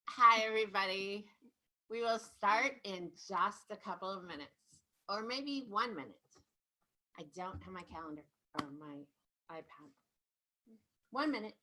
Hi, everybody. We will start in just a couple of minutes, or maybe 1 minute. I don't have my calendar or my iPad. 1 minute.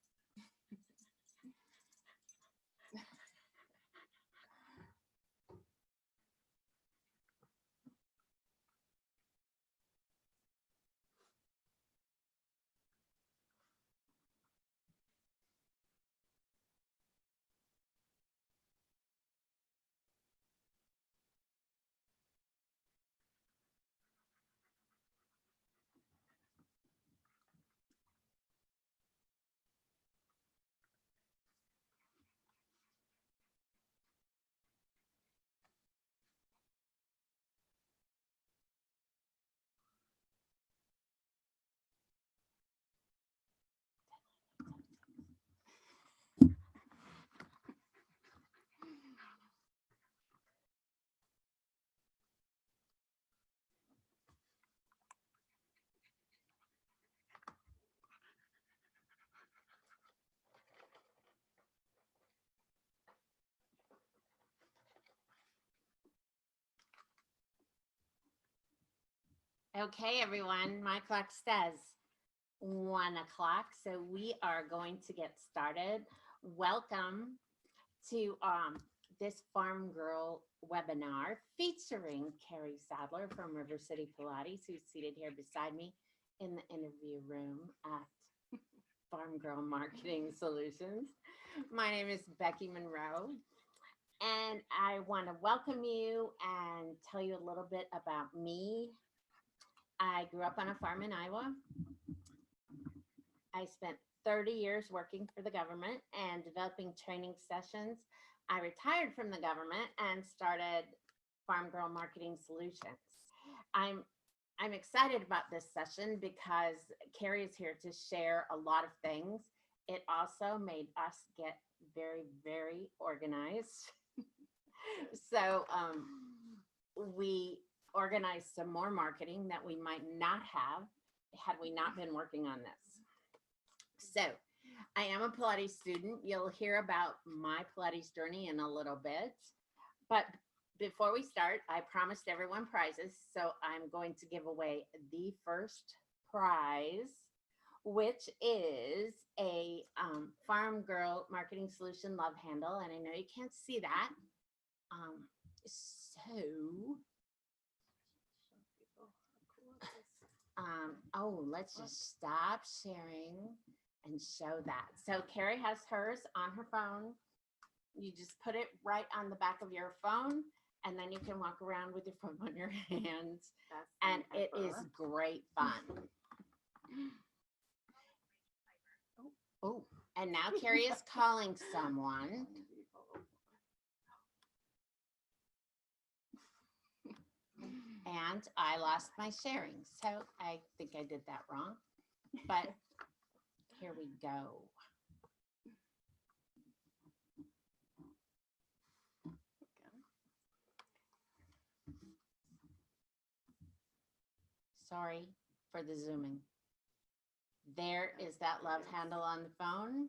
Okay, everyone. My clock says 1 o'clock, so we are going to get started. Welcome to this Farm Girl webinar featuring Carey Sadler from Rivercity Pilates, who's seated here beside me in the interview room at Farm Girl Marketing Solutions. My name is Becky Monroe, and I want to welcome you and tell you a little bit about me. I grew up on a farm in Iowa. I spent 30 years working for the government and developing training sessions. I retired from the government and started Farm Girl Marketing Solutions. I'm excited about this session because Carrie is here to share a lot of things. It also made us get very, very organized. So we organized some more marketing that we might not have had we not been working on this. So I am a Pilates student. You'll hear about my Pilates journey in a little bit. But before we start, I promised everyone prizes. So I'm going to give away the first prize, which is a Farm Girl Marketing Solution love handle. And I know you can't see that. Let's just stop sharing and show that. So Carrie has hers on her phone. You just put it right on the back of your phone, and then you can walk around with your phone on your hands. And it is great fun. Oh, and now Carrie is calling someone. And I lost my sharing. So I think I did that wrong. But here we go. Sorry for the zooming. There is that love handle on the phone.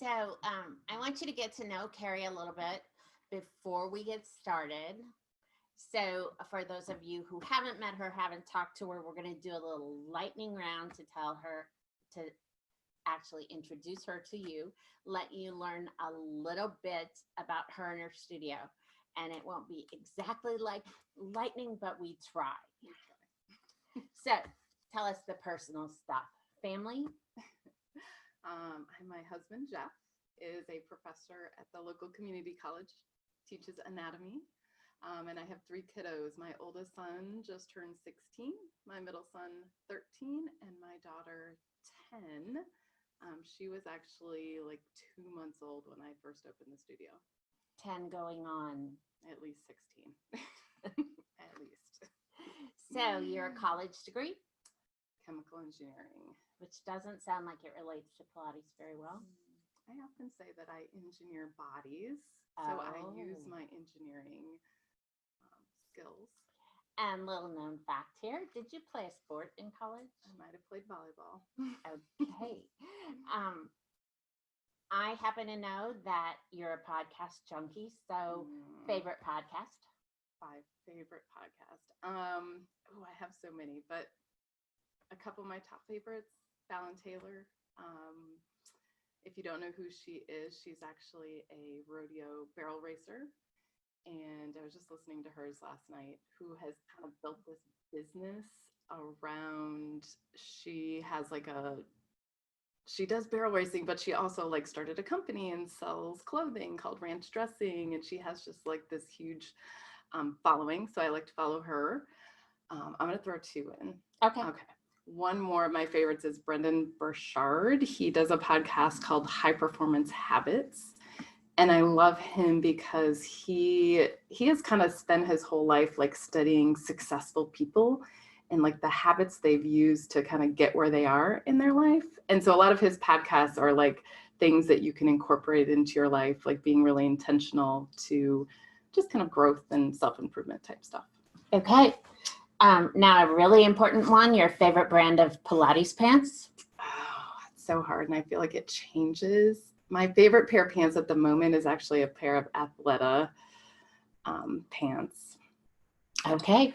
So I want you to get to know Carrie a little bit before we get started. So for those of you who haven't met her, haven't talked to her, we're going to do a little lightning round to tell her to actually introduce her to you, let you learn a little bit about her and her studio. And it won't be exactly like lightning, but we try. So tell us the personal stuff. Family? My husband, Jeff, is a professor at the local community college, teaches anatomy. And I have 3 kiddos. My oldest son just turned 16, my middle son 13, and my daughter 10. She was actually like 2 months old when I first opened the studio. 10 going on. At least 16. At least. So your college degree? Chemical engineering. Which doesn't sound like it relates to Pilates very well. I often say that I engineer bodies. So I use my engineering skills. And little known fact here, did you play a sport in college? I might have played volleyball. Okay. I happen to know that you're a podcast junkie. So, favorite podcast? 5 favorite podcasts. I have so many, but a couple of my top favorites, Fallon Taylor. If you don't know who she is, she's actually a rodeo barrel racer. And I was just listening to hers last night, who has kind of built this business around, she does barrel racing, but she also like started a company and sells clothing called Ranch Dressing. And she has just like this huge following. So I like to follow her. I'm going to throw 2 in. Okay. One more of my favorites is Brendan Burchard. He does a podcast called High Performance Habits. And I love him because he has kind of spent his whole life like studying successful people and like the habits they've used to kind of get where they are in their life. And so a lot of his podcasts are like things that you can incorporate into your life, like being really intentional to just kind of growth and self-improvement type stuff. Okay. Now a really important one, your favorite brand of Pilates pants? Oh, it's so hard. And I feel like it changes. My favorite pair of pants at the moment is actually a pair of Athleta pants. Okay.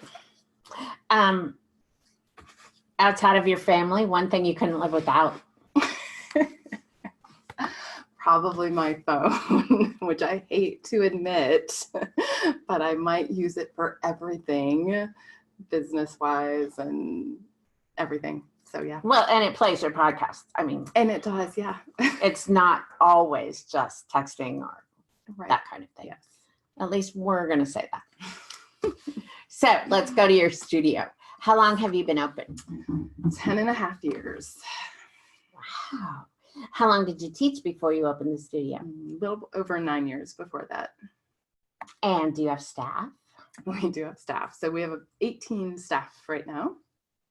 Outside of your family, one thing you couldn't live without? Probably my phone, which I hate to admit, but I might use it for everything, business-wise and everything. So yeah. Well, and it plays your podcast. I mean, and it does, yeah. It's not always just texting or right. that kind of thing. Yes. At least we're going to say that. So let's go to your studio. How long have you been open? 10.5 years. Wow. How long did you teach before you opened the studio? A little over 9 years before that. And do you have staff? We do have staff. So we have 18 staff right now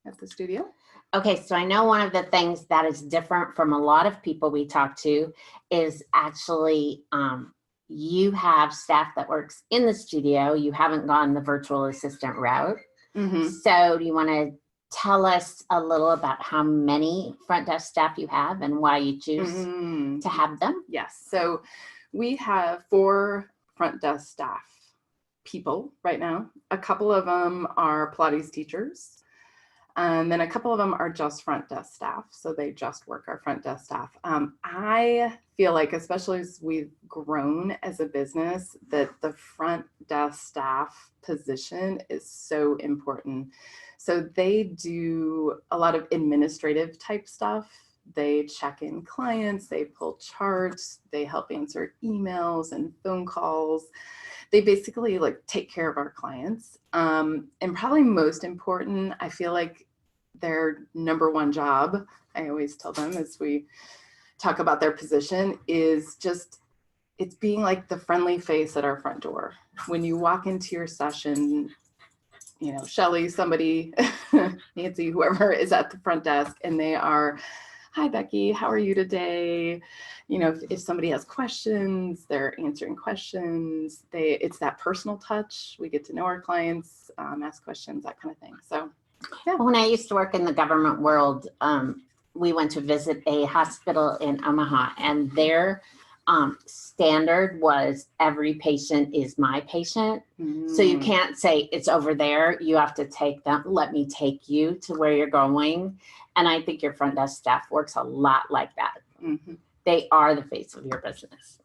at the studio. Okay, so I know one of the things that is different from a lot of people we talk to is actually you have staff that works in the studio. You haven't gone the virtual assistant route. Mm-hmm. So do you want to tell us a little about how many front desk staff you have and why you choose to have them? Yes. So we have 4 front desk staff people right now. A couple of them are Pilates teachers. And then a couple of them are just front desk staff. So they just work our front desk staff. I feel like, especially as we've grown as a business, that the front desk staff position is so important. So they do a lot of administrative type stuff. They check in clients, they pull charts, they help answer emails and phone calls. They basically like take care of our clients. And probably most important, I feel like their number one job, I always tell them as we talk about their position, is just, it's being like the friendly face at our front door. When you walk into your session, you know, Shelly, somebody, Nancy, whoever is at the front desk, and they are, hi, Becky, how are you today? You know, if somebody has questions, they're answering questions. It's that personal touch. We get to know our clients, ask questions, that kind of thing. So, yeah. When I used to work in the government world, we went to visit a hospital in Omaha, and their standard was every patient is my patient. So you can't say it's over there. You have to take them. Let me take you to where you're going. And I think your front desk staff works a lot like that. Mm-hmm. They are the face of your business.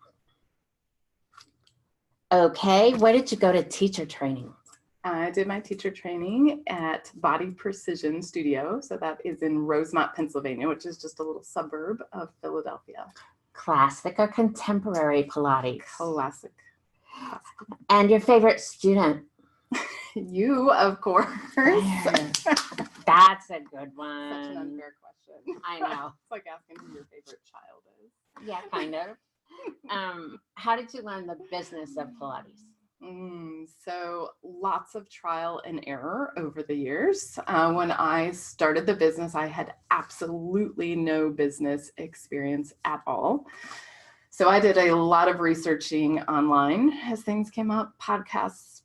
Okay, where did you go to teacher training? I did my teacher training at Body Precision Studio. So that is in Rosemont, Pennsylvania, which is just a little suburb of Philadelphia. Classic or contemporary Pilates? Classic. And your favorite student? You, of course. That's a good one. Such an unfair question. I know. It's like asking who your favorite child is. Yeah, kind of. How did you learn the business of Pilates? So lots of trial and error over the years. When I started the business, I had absolutely no business experience at all. So I did a lot of researching online as things came up, podcasts,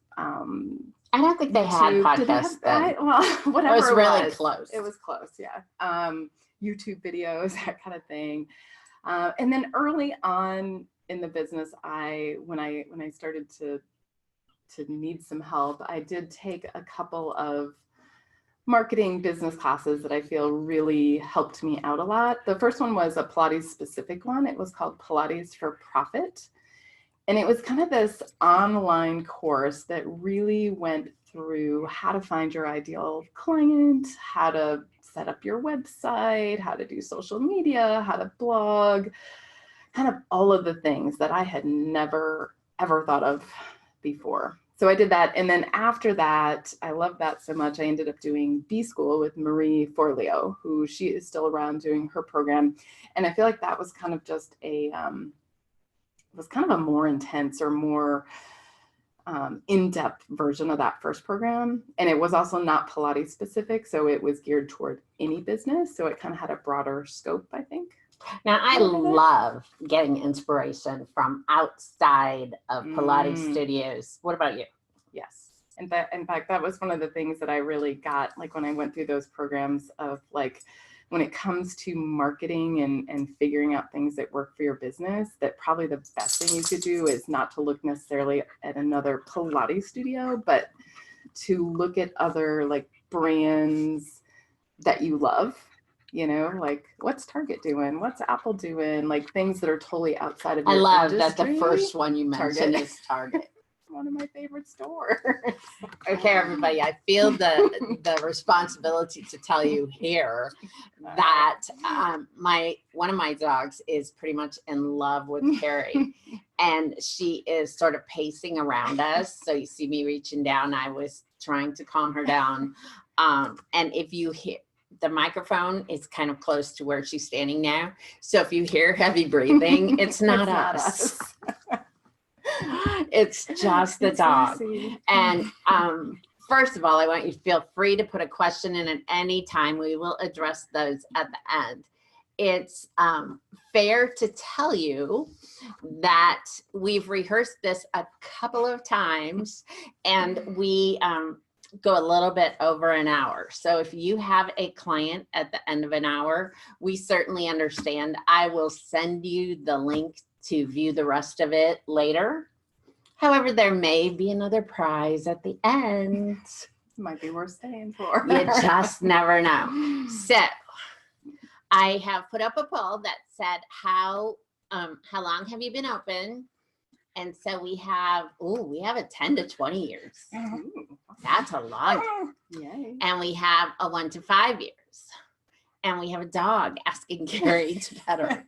I don't think they had YouTube. Did they podcasts then. well, whatever It was really was. close. It was close, yeah. YouTube videos, that kind of thing. And then early on in the business, when I started to need some help, I did take a couple of marketing business classes that I feel really helped me out a lot. The first one was a Pilates specific one. It was called Pilates for Profit. And it was kind of this online course that really went through how to find your ideal client, how to set up your website, how to do social media, how to blog, kind of all of the things that I had never, ever thought of before. So I did that. And then after that, I loved that so much, I ended up doing B School with Marie Forleo, who she is still around doing her program. And I feel like that was kind of just a more intense or more in-depth version of that first program. And it was also not Pilates specific. So it was geared toward any business. So it kind of had a broader scope, I think. Now, I love getting inspiration from outside of Pilates studios. What about you? Yes. In fact, that was one of the things that I really got, like when I went through those programs of like, when it comes to marketing and figuring out things that work for your business, that probably the best thing you could do is not to look necessarily at another Pilates studio, but to look at other like brands that you love. You know, like what's Target doing? What's Apple doing? Like things that are totally outside of your industry. I love that the first one you mentioned is Target. One of my favorite stores. Okay, everybody, I feel the responsibility to tell you here that one of my dogs is pretty much in love with Carrie, and she is sort of pacing around us. So you see me reaching down. I was trying to calm her down, and if you hear. The microphone is kind of close to where she's standing now. So if you hear heavy breathing, it's not us. It's just the dog. And first of all, I want you to feel free to put a question in at any time. We will address those at the end. It's fair to tell you that we've rehearsed this a couple of times, and we go a little bit over an hour. So if you have a client at the end of an hour, we certainly understand. I will send you the link to view the rest of it later. However, there may be another prize at the end. Might be worth staying for. You just never know. So I have put up a poll that said, how long have you been open? And so we have a 10 to 20 years. That's a long time. Yay. And we have a 1 to 5 years. And we have a dog asking Carrie to pet her.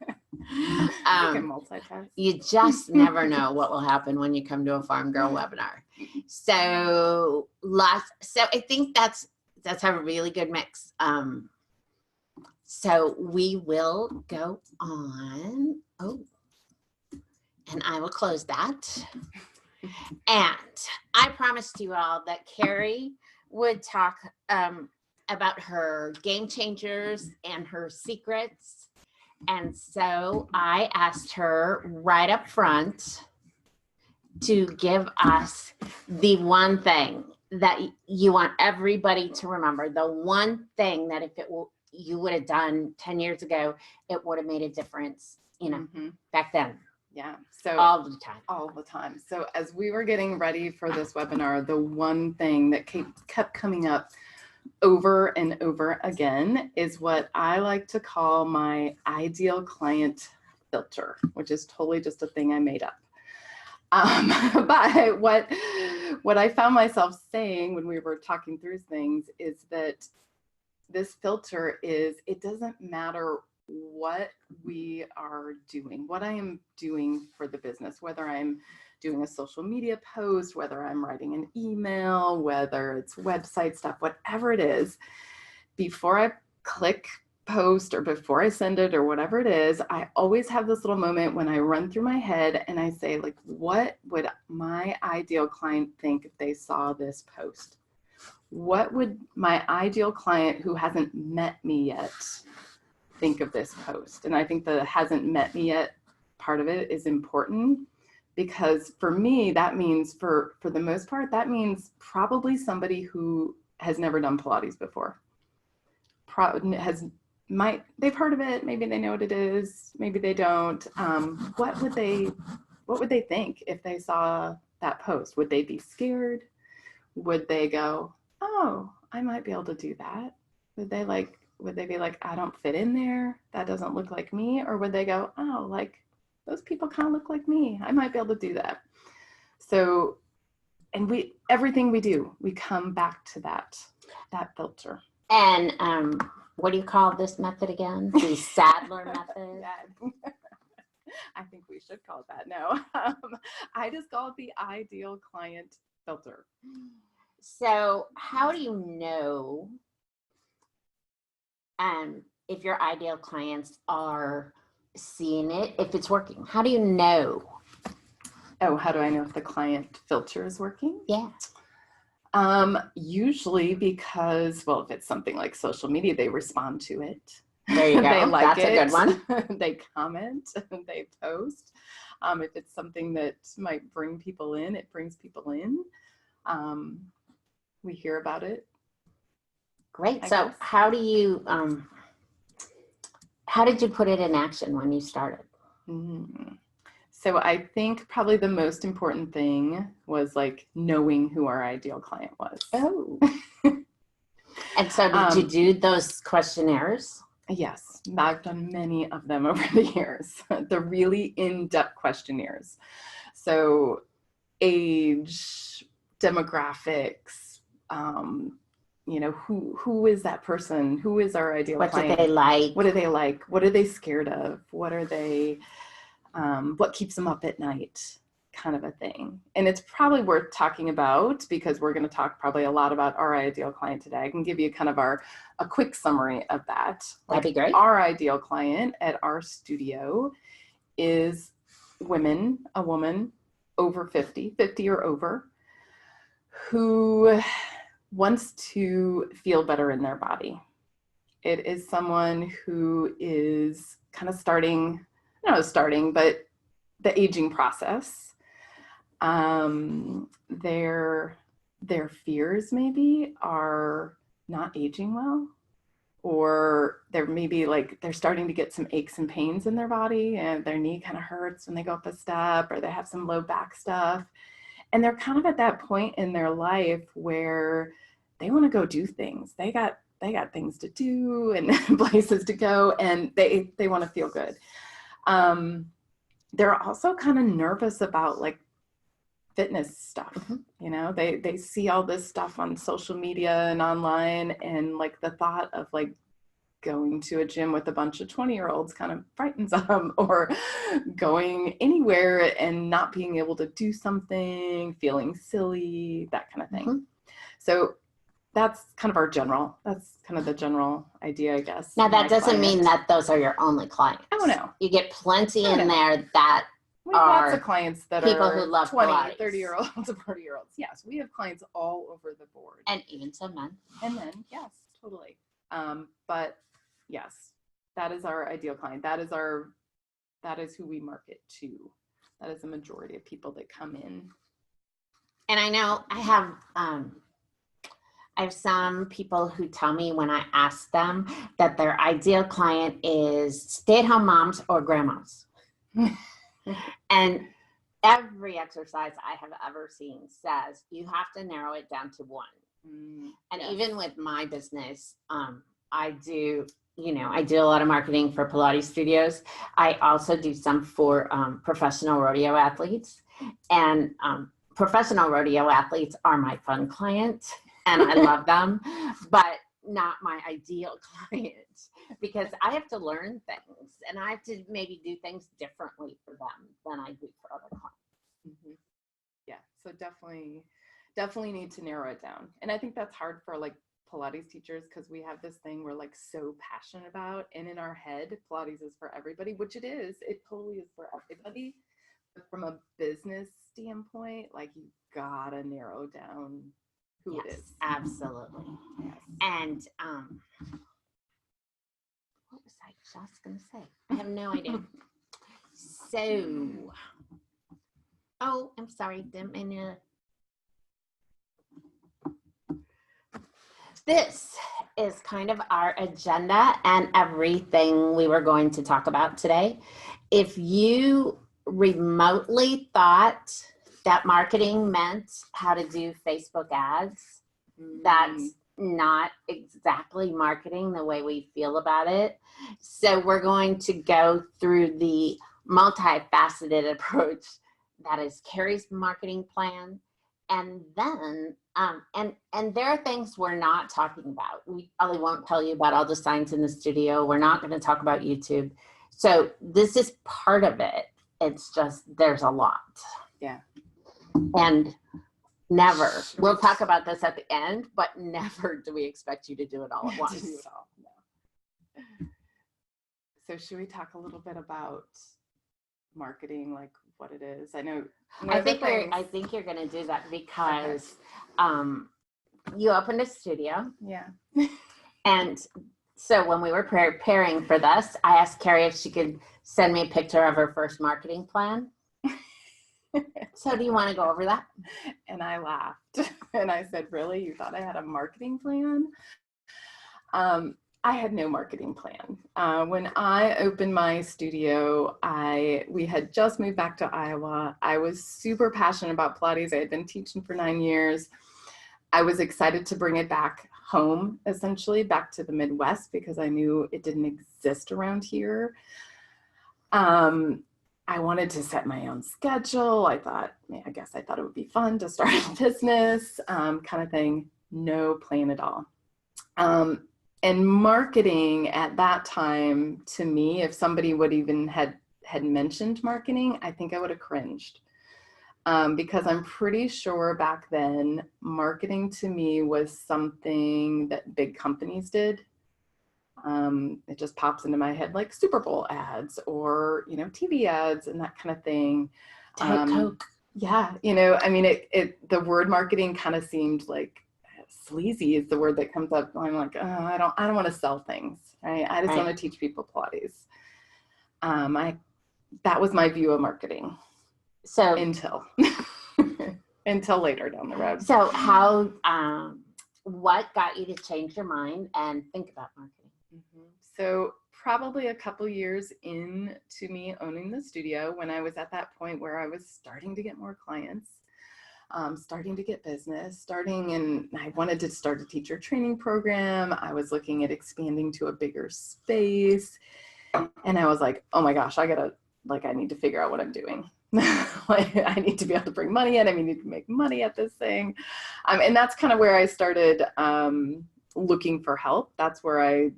You can multitask. You just never know what will happen when you come to a Farm Girl webinar. So I think that's a really good mix. So we will go on. And I will close that. And I promised you all that Carrie would talk about her game changers and her secrets. And so I asked her right up front to give us the one thing that you want everybody to remember, the one thing that if you would have done 10 years ago, it would have made a difference, back then. Yeah. So all the time. So as we were getting ready for this webinar, the one thing that kept coming up over and over again is what I like to call my ideal client filter, which is totally just a thing I made up. But what I found myself saying when we were talking through things is that this filter it doesn't matter what we are doing, what I am doing for the business, whether I'm doing a social media post, whether I'm writing an email, whether it's website stuff, whatever it is, before I click post or before I send it or whatever it is, I always have this little moment when I run through my head and I say, like, what would my ideal client think if they saw this post? What would my ideal client who hasn't met me yet think of this post? And I think the hasn't met me yet part of it is important, because for me, that means for the most part, that means probably somebody who has never done Pilates before. They've heard of it, maybe they know what it is, maybe they don't. What would they think if they saw that post? Would they be scared? Would they go, oh, I might be able to do that? Would they be like, I don't fit in there, that doesn't look like me? Or would they go, oh, like those people kind of look like me, I might be able to do that? So, and everything we do, we come back to that filter. And what do you call this method again? The Sadler method? Yeah. I think we should call it that. No, I just call it the ideal client filter. So how do you know if your ideal clients are seeing it, if it's working? How do you know? Oh, how do I know if the client filter is working? Yeah. Usually because, well, if it's something like social media, they respond to it. There you go. They like That's a good one. They comment, they post. If it's something that might bring people in, it brings people in. We hear about it. Great. So how do you, how did you put it in action when you started? Mm-hmm. So I think probably the most important thing was like knowing who our ideal client was. Oh. And so did you do those questionnaires? Yes, I've done many of them over the years. The really in-depth questionnaires. So age, demographics, who is that person? Who is our ideal client? What do they like? What do they like? What are they scared of? What are they, what keeps them up at night? Kind of a thing. And it's probably worth talking about because we're going to talk probably a lot about our ideal client today. I can give you kind of a quick summary of that. That'd be great. Our ideal client at our studio is a woman over 50 or over, who wants to feel better in their body. It is someone who is kind of but the aging process. Their fears maybe are not aging well, or they're starting to get some aches and pains in their body, and their knee kind of hurts when they go up a step, or they have some low back stuff. And they're kind of at that point in their life where they want to go do things. They got things to do and places to go, and they want to feel good. They're also kind of nervous about like fitness stuff. Mm-hmm. They see all this stuff on social media and online, and like the thought of like going to a gym with a bunch of 20-year-olds kind of frightens them, or going anywhere and not being able to do something, feeling silly, that kind of thing. Mm-hmm. So that's kind of the general idea, I guess. Now that doesn't mean that those are your only clients. Oh no. You get plenty in there that we have lots of clients that people are who love 20, Pilates. 30-year-olds, 40-year-olds. Yes, we have clients all over the board. And even some men. And men, yes, totally. But yes, that is our ideal client. That is who we market to. That is the majority of people that come in. And I know I have some people who tell me when I ask them that their ideal client is stay-at-home moms or grandmas. And every exercise I have ever seen says you have to narrow it down to one. And yes. Even with my business, I do a lot of marketing for Pilates studios. I also do some for professional rodeo athletes. And professional rodeo athletes are my fun client, and I love them, but not my ideal client, because I have to learn things, and I have to maybe do things differently for them than I do for other clients. Mm-hmm. Yeah, so definitely need to narrow it down. And I think that's hard for like Pilates teachers, because we have this thing we're like so passionate about, and in our head Pilates is for everybody, which it is. It totally is for everybody. But from a business standpoint, like you gotta narrow down who it is. Absolutely. Yes. And what was I just gonna say? I have no idea. So Oh, I'm sorry. Didn't mean to. This is kind of our agenda and everything we were going to talk about today. If you remotely thought that marketing meant how to do Facebook ads, that's not exactly marketing the way we feel about it. So we're going to go through the multifaceted approach that is Carrie's marketing plan. And then, and there are things we're not talking about. We probably won't tell you about all the signs in the studio. We're not going to talk about YouTube. So this is part of it. It's just, there's a lot. Yeah. And never, we'll talk about this at the end, but never do we expect you to do it all at once. To do it all. No. So should we talk a little bit about marketing, like what it is? I know. I think you're going to do that because you opened a studio. Yeah. And so when we were preparing for this, I asked Carrie if she could send me a picture of her first marketing plan. So do you want to go over that? And I laughed and I said, really? You thought I had a marketing plan? I had no marketing plan. When I opened my studio, we had just moved back to Iowa. I was super passionate about Pilates. I had been teaching for 9 years. I was excited to bring it back home, essentially back to the Midwest, because I knew it didn't exist around here. I wanted to set my own schedule. I thought it would be fun to start a business, kind of thing. No plan at all. And marketing at that time, to me, if somebody would even had mentioned marketing, I think I would have cringed. Because I'm pretty sure back then, marketing to me was something that big companies did. It just pops into my head like Super Bowl ads or, TV ads and that kind of thing. Coke. Yeah. The word marketing kind of seemed like sleazy is the word that comes up. I'm like, oh, I don't want to sell things. Right? I just want to teach people Pilates. That was my view of marketing. So until later down the road. So how, what got you to change your mind and think about marketing? So probably a couple years into me owning the studio, when I was at that point where I was starting to get more clients, starting to get business, and I wanted to start a teacher training program. I was looking at expanding to a bigger space. And I was like, oh my gosh, I need to figure out what I'm doing. I need to be able to bring money in. I need to make money at this thing. And that's kind of where I started looking for help. That's where I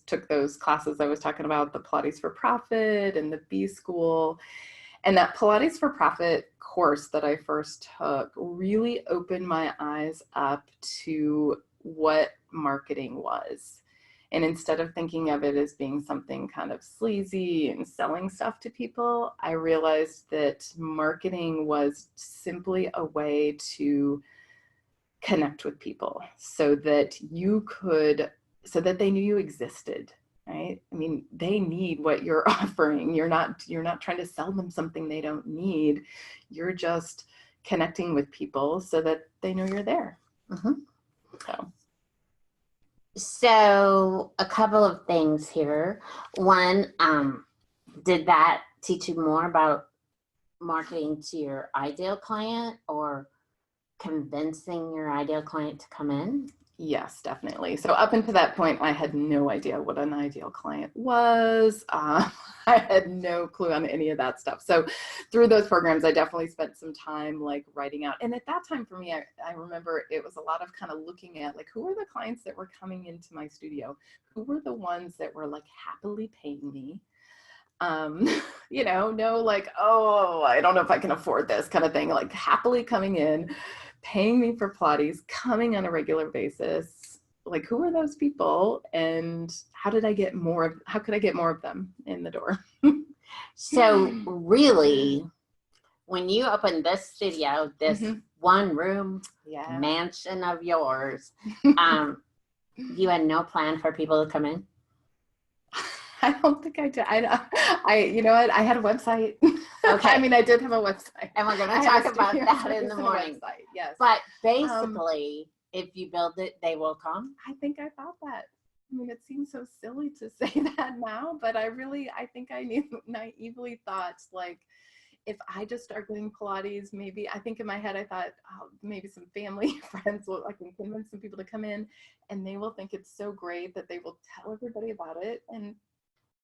took those classes I was talking about, the Pilates for Profit and the B School. And that Pilates for Profit course that I first took really opened my eyes up to what marketing was. And instead of thinking of it as being something kind of sleazy and selling stuff to people, I realized that marketing was simply a way to connect with people so that they knew you existed, right? I mean, they need what you're offering. You're not trying to sell them something they don't need. You're just connecting with people so that they know you're there. Mm-hmm. So a couple of things here. One, did that teach you more about marketing to your ideal client or convincing your ideal client to come in? Yes, definitely. So up until that point, I had no idea what an ideal client was. I had no clue on any of that stuff. So through those programs, I definitely spent some time like writing out. And at that time for me, I remember it was a lot of kind of looking at like, who were the clients that were coming into my studio? Who were the ones that were like happily paying me? No like, oh, I don't know if I can afford this kind of thing, like happily coming in, paying me for Pilates, coming on a regular basis. Like, who are those people and how could I get more of them in the door? So really, when you opened this studio, this one room mansion of yours, you had no plan for people to come in? I don't think I did. You know what? I had a website. Okay. I mean, I did have a website. And we're going I to had talk a about studio that space in the and a morning. website, yes. But basically, if you build it, they will come. I think I thought that. I mean, it seems so silly to say that now, but I think I naively thought, like, if I just start doing Pilates, maybe, I think in my head, I thought, oh, maybe some family, friends, I can convince some people to come in, and they will think it's so great that they will tell everybody about it. And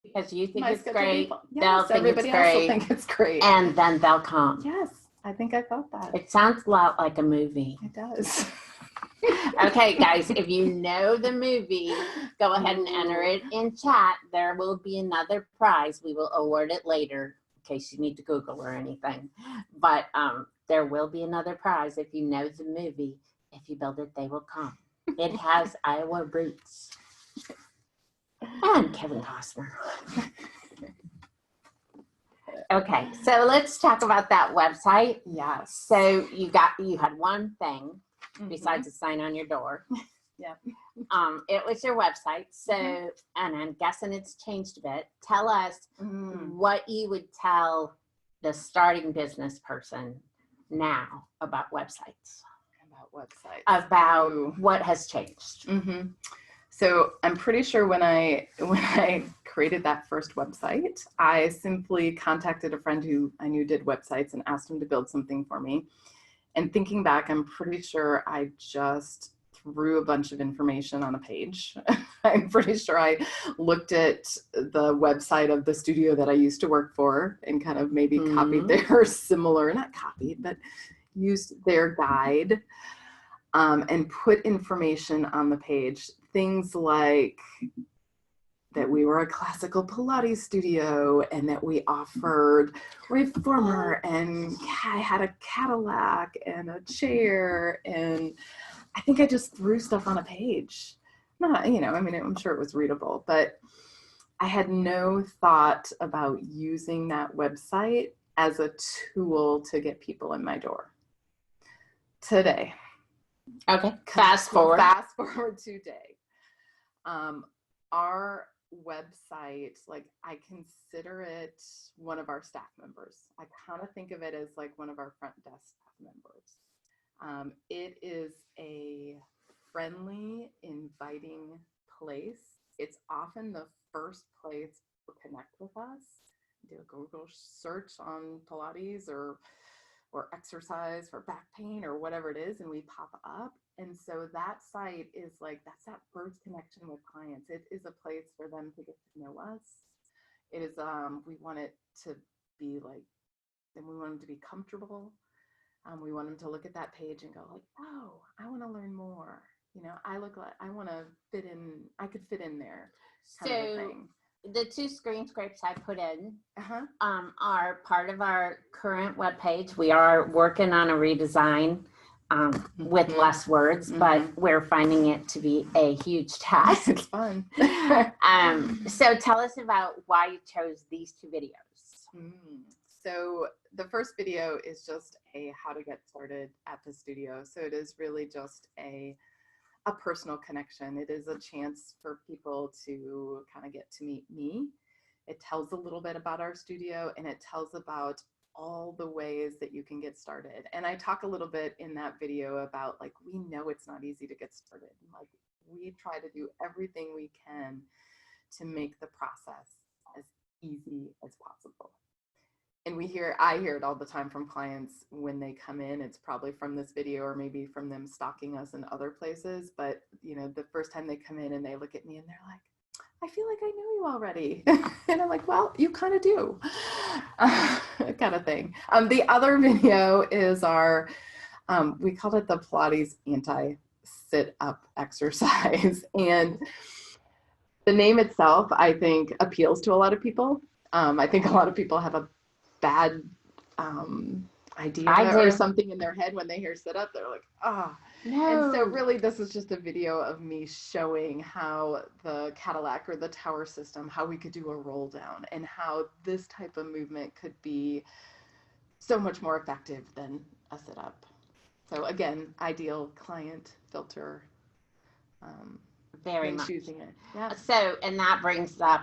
because you think my it's schedule great, people, they'll yes, think everybody it's else will great, think it's great. and then they'll come. Yes, I think I thought that. It sounds a lot like a movie. It does. Okay, guys, if you know the movie, go ahead and enter it in chat. There will be another prize. We will award it later in case you need to Google or anything. But there will be another prize if you know the movie. If you build it, they will come. It has Iowa roots. And Kevin Costner. Okay, so let's talk about that website. Yes. So you had one thing besides a sign on your door. Yeah. It was your website. So, and I'm guessing it's changed a bit. Tell us what you would tell the starting business person now about websites. About what has changed. So I'm pretty sure when I created that first website, I simply contacted a friend who I knew did websites and asked him to build something for me. And thinking back, I'm pretty sure I just threw a bunch of information on a page. I'm pretty sure I looked at the website of the studio that I used to work for and kind of maybe copied their not copied, but used their guide and put information on the page. Things like that we were a classical Pilates studio and that we offered reformer, and I had a Cadillac and a chair, and I think I just threw stuff on a page. Not, I mean, I'm sure it was readable, but I had no thought about using that website as a tool to get people in my door. Today. Okay, fast forward today. Our website, like, I consider it one of our staff members. I kind of think of it as like one of our front desk staff members. It is a friendly, inviting place. It's often the first place to connect with us. Do a Google search on Pilates or exercise for back pain or whatever it is, and we pop up. And so that site is like, that's that first connection with clients. It is a place for them to get to know us. It is, we want it to be like, and we want them to be comfortable. We want them to look at that page and go like, oh, I want to learn more. I want to fit in, I could fit in there. So the 2 screen scrapes I put in are part of our current webpage. We are working on a redesign with less words, but we're finding it to be a huge task. It's fun. So tell us about why you chose these 2 videos. So the first video is just a how to get started at the studio. So it is really just a personal connection. It is a chance for people to kind of get to meet me. It tells a little bit about our studio, and it tells about all the ways that you can get started. And I talk a little bit in that video about, like, we know it's not easy to get started. Like, we try to do everything we can to make the process as easy as possible. And I hear it all the time from clients when they come in. It's probably from this video or maybe from them stalking us in other places. But, the first time they come in and they look at me and they're like, I feel like I know you already. And I'm like, well, you kind of do, kind of thing. The other video is our, we called it the Pilates anti-sit-up exercise. And the name itself, I think, appeals to a lot of people. I think a lot of people have a bad idea or something in their head when they hear sit up. They're like, oh. No. And so really this is just a video of me showing how the Cadillac or the tower system, how we could do a roll down, and how this type of movement could be so much more effective than a sit up. So again, ideal client filter. Very than much. choosing it. Yeah. So, and that brings up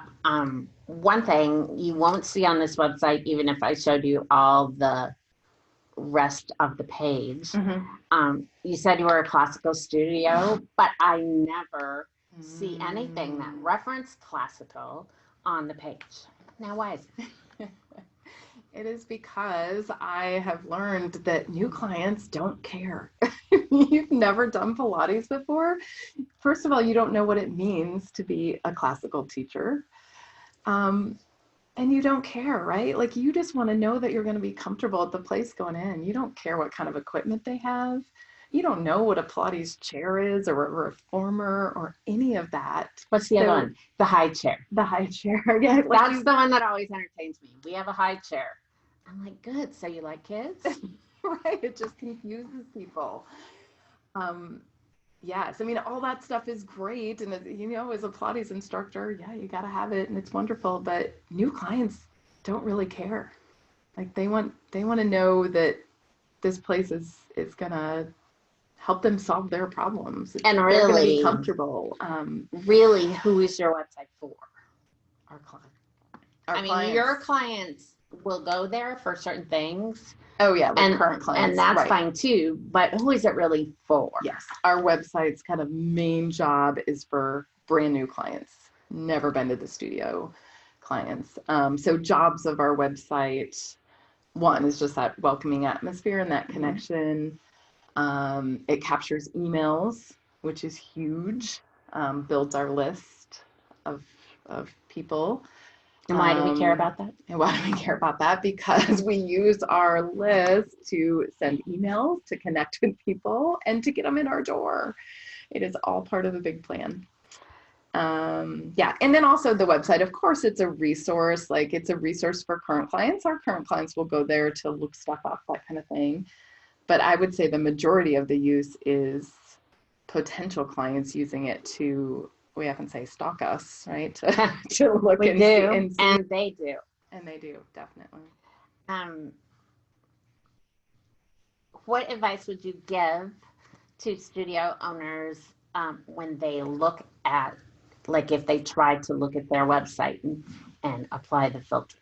one thing you won't see on this website, even if I showed you all the rest of the page. You said you were a classical studio, but I never see anything that referenced classical on the page. Now, why is it? It is because I have learned that new clients don't care. You've never done Pilates before. First of all, you don't know what it means to be a classical teacher. And you don't care, right? Like, you just want to know that you're going to be comfortable at the place going in. You don't care what kind of equipment they have. You don't know what a Pilates chair is or a reformer or any of that. What's the other one? The high chair. The high chair. Yeah, like that's the one that always entertains me. We have a high chair. I'm like, good. So you like kids? Right. It just confuses people. Yes. I mean, all that stuff is great. And, you know, as a Pilates instructor, yeah, you got to have it and it's wonderful. But new clients don't really care. Like, they want to know that this place is going to help them solve their problems. And they're really going to be comfortable. Really, who is your website for? Our client. I mean, your clients will go there for certain things. Oh yeah, like current clients. And that's fine too, but who is it really for? Yes, our website's kind of main job is for brand new clients, never been to the studio clients. So jobs of our website, one is just that welcoming atmosphere and that connection. It captures emails, which is huge, builds our list of people. And why do we care about that? And why do we care about that? Because we use our list to send emails, to connect with people, and to get them in our door. It is all part of a big plan. Yeah, and then also the website, of course, it's a resource. Like, it's a resource for current clients. Our current clients will go there to look stuff up, that kind of thing. But I would say the majority of the use is potential clients using it to, we often say, stalk us, right? To look we and do, see. And they do. And they do, definitely. What advice would you give to studio owners when they look at, like, if they try to look at their website and apply the filter?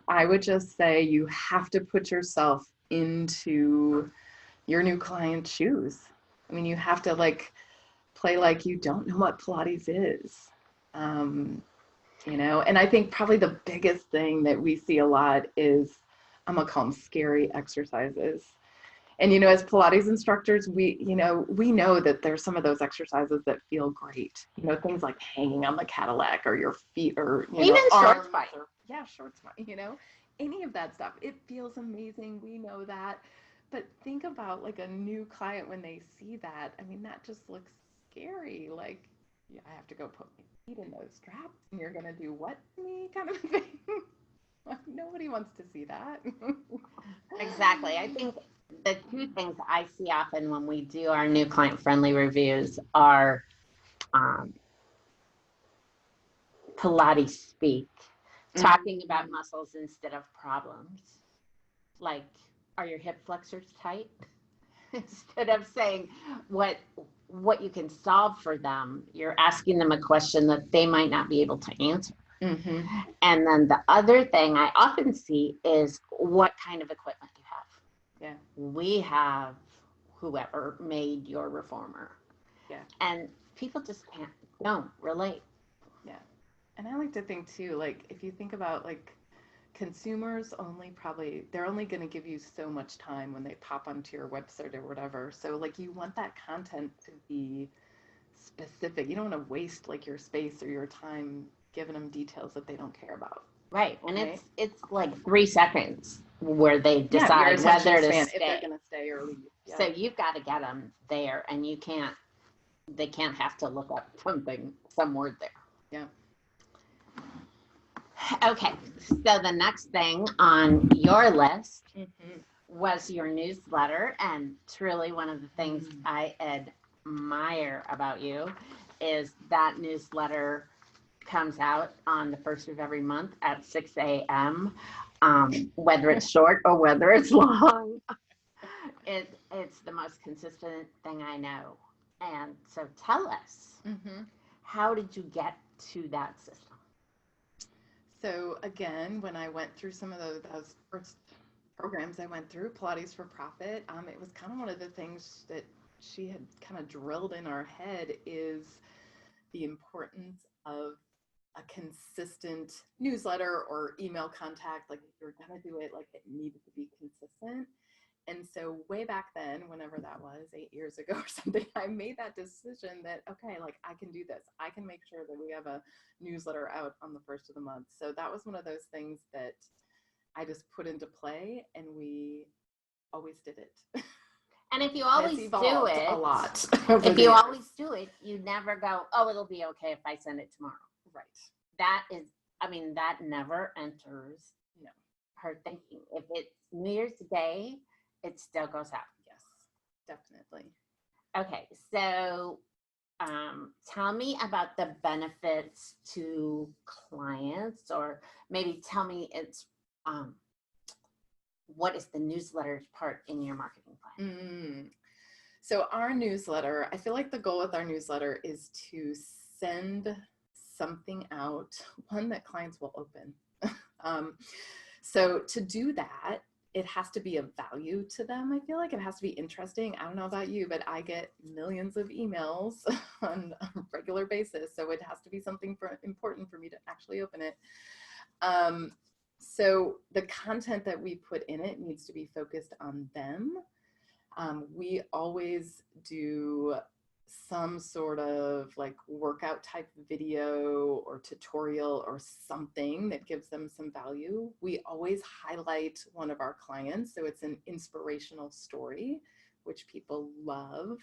I would just say you have to put yourself into your new client's shoes. I mean, you have to play like you don't know what Pilates is, you know. And I think probably the biggest thing that we see a lot is, I'm gonna call them scary exercises. And, you know, as Pilates instructors, we know that there's some of those exercises that feel great. You know, things like hanging on the Cadillac, or your feet, or even short spine. Yeah, short spine. You know, any of that stuff. It feels amazing. We know that. But think about like a new client when they see that. I mean, that just looks scary. Like, yeah, I have to go put my feet in those straps, and you're gonna do what to me, kind of thing. Nobody wants to see that. Exactly. I think the two things I see often when we do our new client friendly reviews are Pilates speak, talking about muscles instead of problems. Like, are your hip flexors tight? Instead of saying what you can solve for them, you're asking them a question that they might not be able to answer. And then the other thing I often see is what kind of equipment you have. Yeah. We have whoever made your reformer. Yeah. And people just don't relate. Yeah. And I like to think too, like, if you think about like consumers they're only going to give you so much time when they pop onto your website or whatever. So like, you want that content to be specific. You don't want to waste like your space or your time giving them details that they don't care about. Right. And it's like 3 seconds where they decide whether to stay. If they're going to stay or leave. Yeah. So you've got to get them there, and they can't have to look up some word there. Yeah. Okay. So the next thing on your list was your newsletter. And truly one of the things I admire about you is that newsletter comes out on the 1st of every month at 6 a.m. Whether it's short or whether it's long. It's the most consistent thing I know. And so tell us, Mm-hmm. how did you get to that system? So again, when I went through some of those first programs I went through, Pilates for Profit, it was kind of one of the things that she had kind of drilled in our head is the importance of a consistent newsletter or email contact. Like if you're going to do it, like it needed to be consistent. And so way back then, whenever that was 8 years ago or something, I made that decision that, okay, like I can do this. I can make sure that we have a newsletter out on the first of the month. So that was one of those things that I just put into play, and we always did it. And if you And always it's do evolved it, a lot. if you always do it, you never go, oh, it'll be okay if I send it tomorrow. Right. That is, I mean, that never enters No. her thinking. If it's New Year's Day, it still goes out. Yes, definitely. Okay, so tell me about the benefits to clients, or maybe tell me what is the newsletter part in your marketing plan? So our newsletter, I feel like the goal with our newsletter is to send something out, one that clients will open. So to do that, it has to be of value to them. I feel like it has to be interesting. I don't know about you, but I get millions of emails on a regular basis. So it has to be something important for me to actually open it. So the content that we put in it needs to be focused on them. We always do some sort of like workout type video or tutorial or something that gives them some value. We always highlight one of our clients, so it's an inspirational story, which people love.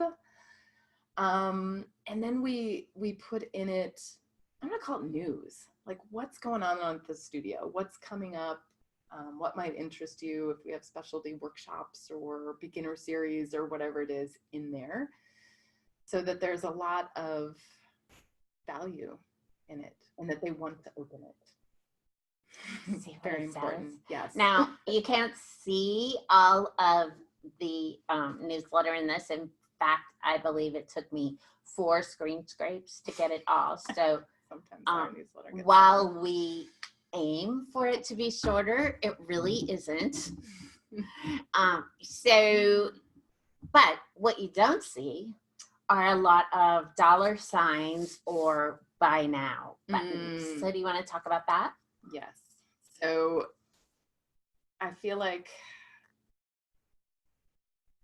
And then we put in it, I'm gonna call it news, like what's going on at the studio, what's coming up, what might interest you, if we have specialty workshops or beginner series or whatever it is in there, so that there's a lot of value in it and that they want to open it. See what Very it important. says? Yes. Now, you can't see all of the newsletter in this. In fact, I believe it took me 4 screen scrapes to get it all. So sometimes our newsletter gets while we aim for it to be shorter, it really isn't. But what you don't see are a lot of $ or buy now buttons. So do you want to talk about that? Yes. So I feel like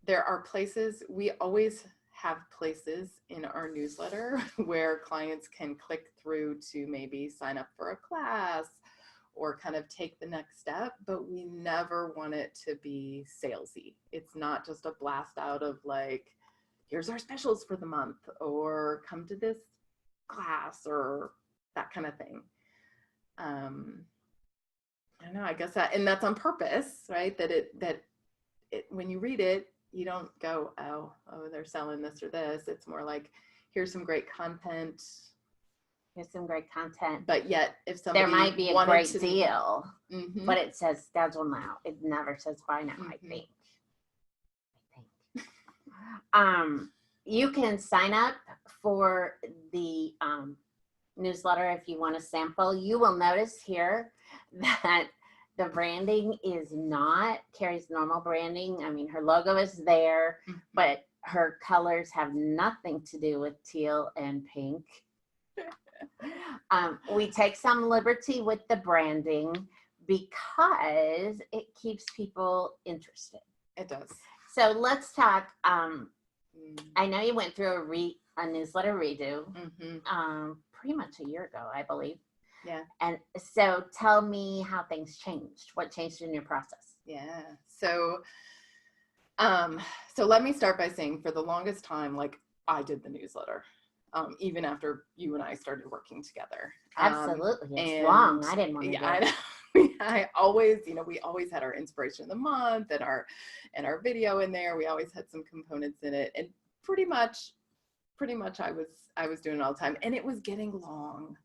there are places, we always have places in our newsletter where clients can click through to maybe sign up for a class or kind of take the next step, but we never want it to be salesy. It's not just a blast out of like, here's our specials for the month, or come to this class, or that kind of thing. I don't know, I guess that, and that's on purpose, right? That it when you read it, you don't go, oh, they're selling this or this. It's more like, here's some great content. There's some great content. But yet, if somebody there might be a great deal, mm-hmm. but it says schedule now. It never says buy now, Mm-hmm. I think. You can sign up for the newsletter if you want a sample. You will notice here that the branding is not Carrie's normal branding. I mean, her logo is there, mm-hmm. but her colors have nothing to do with teal and pink. We take some liberty with the branding because it keeps people interested. It does. So let's talk. I know you went through a newsletter redo mm-hmm. Pretty much a year ago, I believe. Yeah. And so tell me how things changed. What changed in your process? Yeah. So let me start by saying, for the longest time, like, I did the newsletter, even after you and I started working together. Absolutely. It's long. I didn't want to do it. I always, we always had our inspiration of the month and our video in there. We always had some components in it, and pretty much I was doing it all the time, and it was getting long.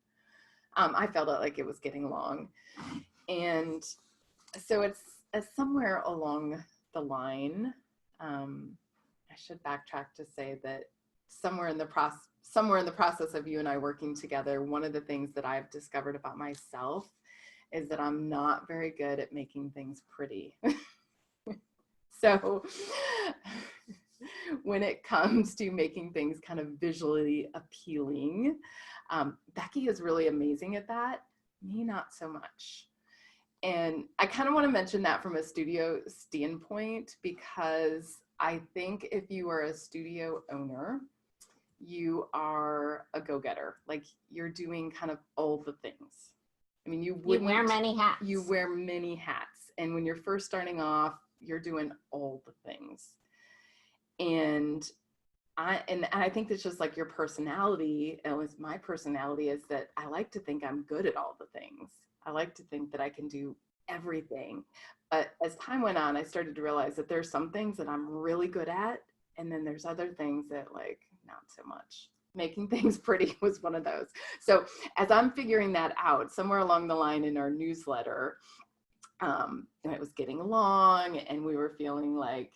I felt like it was getting long, and so it's somewhere along the line. I should backtrack to say that somewhere in the process of you and I working together, one of the things that I've discovered about myself is that I'm not very good at making things pretty. So when it comes to making things kind of visually appealing, Becky is really amazing at that. Me, not so much. And I kind of want to mention that from a studio standpoint, because I think if you are a studio owner, you are a go-getter. Like, you're doing kind of all the things. I mean, you wear many hats. You wear many hats. And when you're first starting off, you're doing all the things. And I think that's just like your personality. At least my personality is that I like to think I'm good at all the things. I like to think that I can do everything. But as time went on, I started to realize that there's some things that I'm really good at. And then there's other things that, like, not so much. Making things pretty was one of those. So as I'm figuring that out, somewhere along the line in our newsletter, it was getting along and we were feeling like,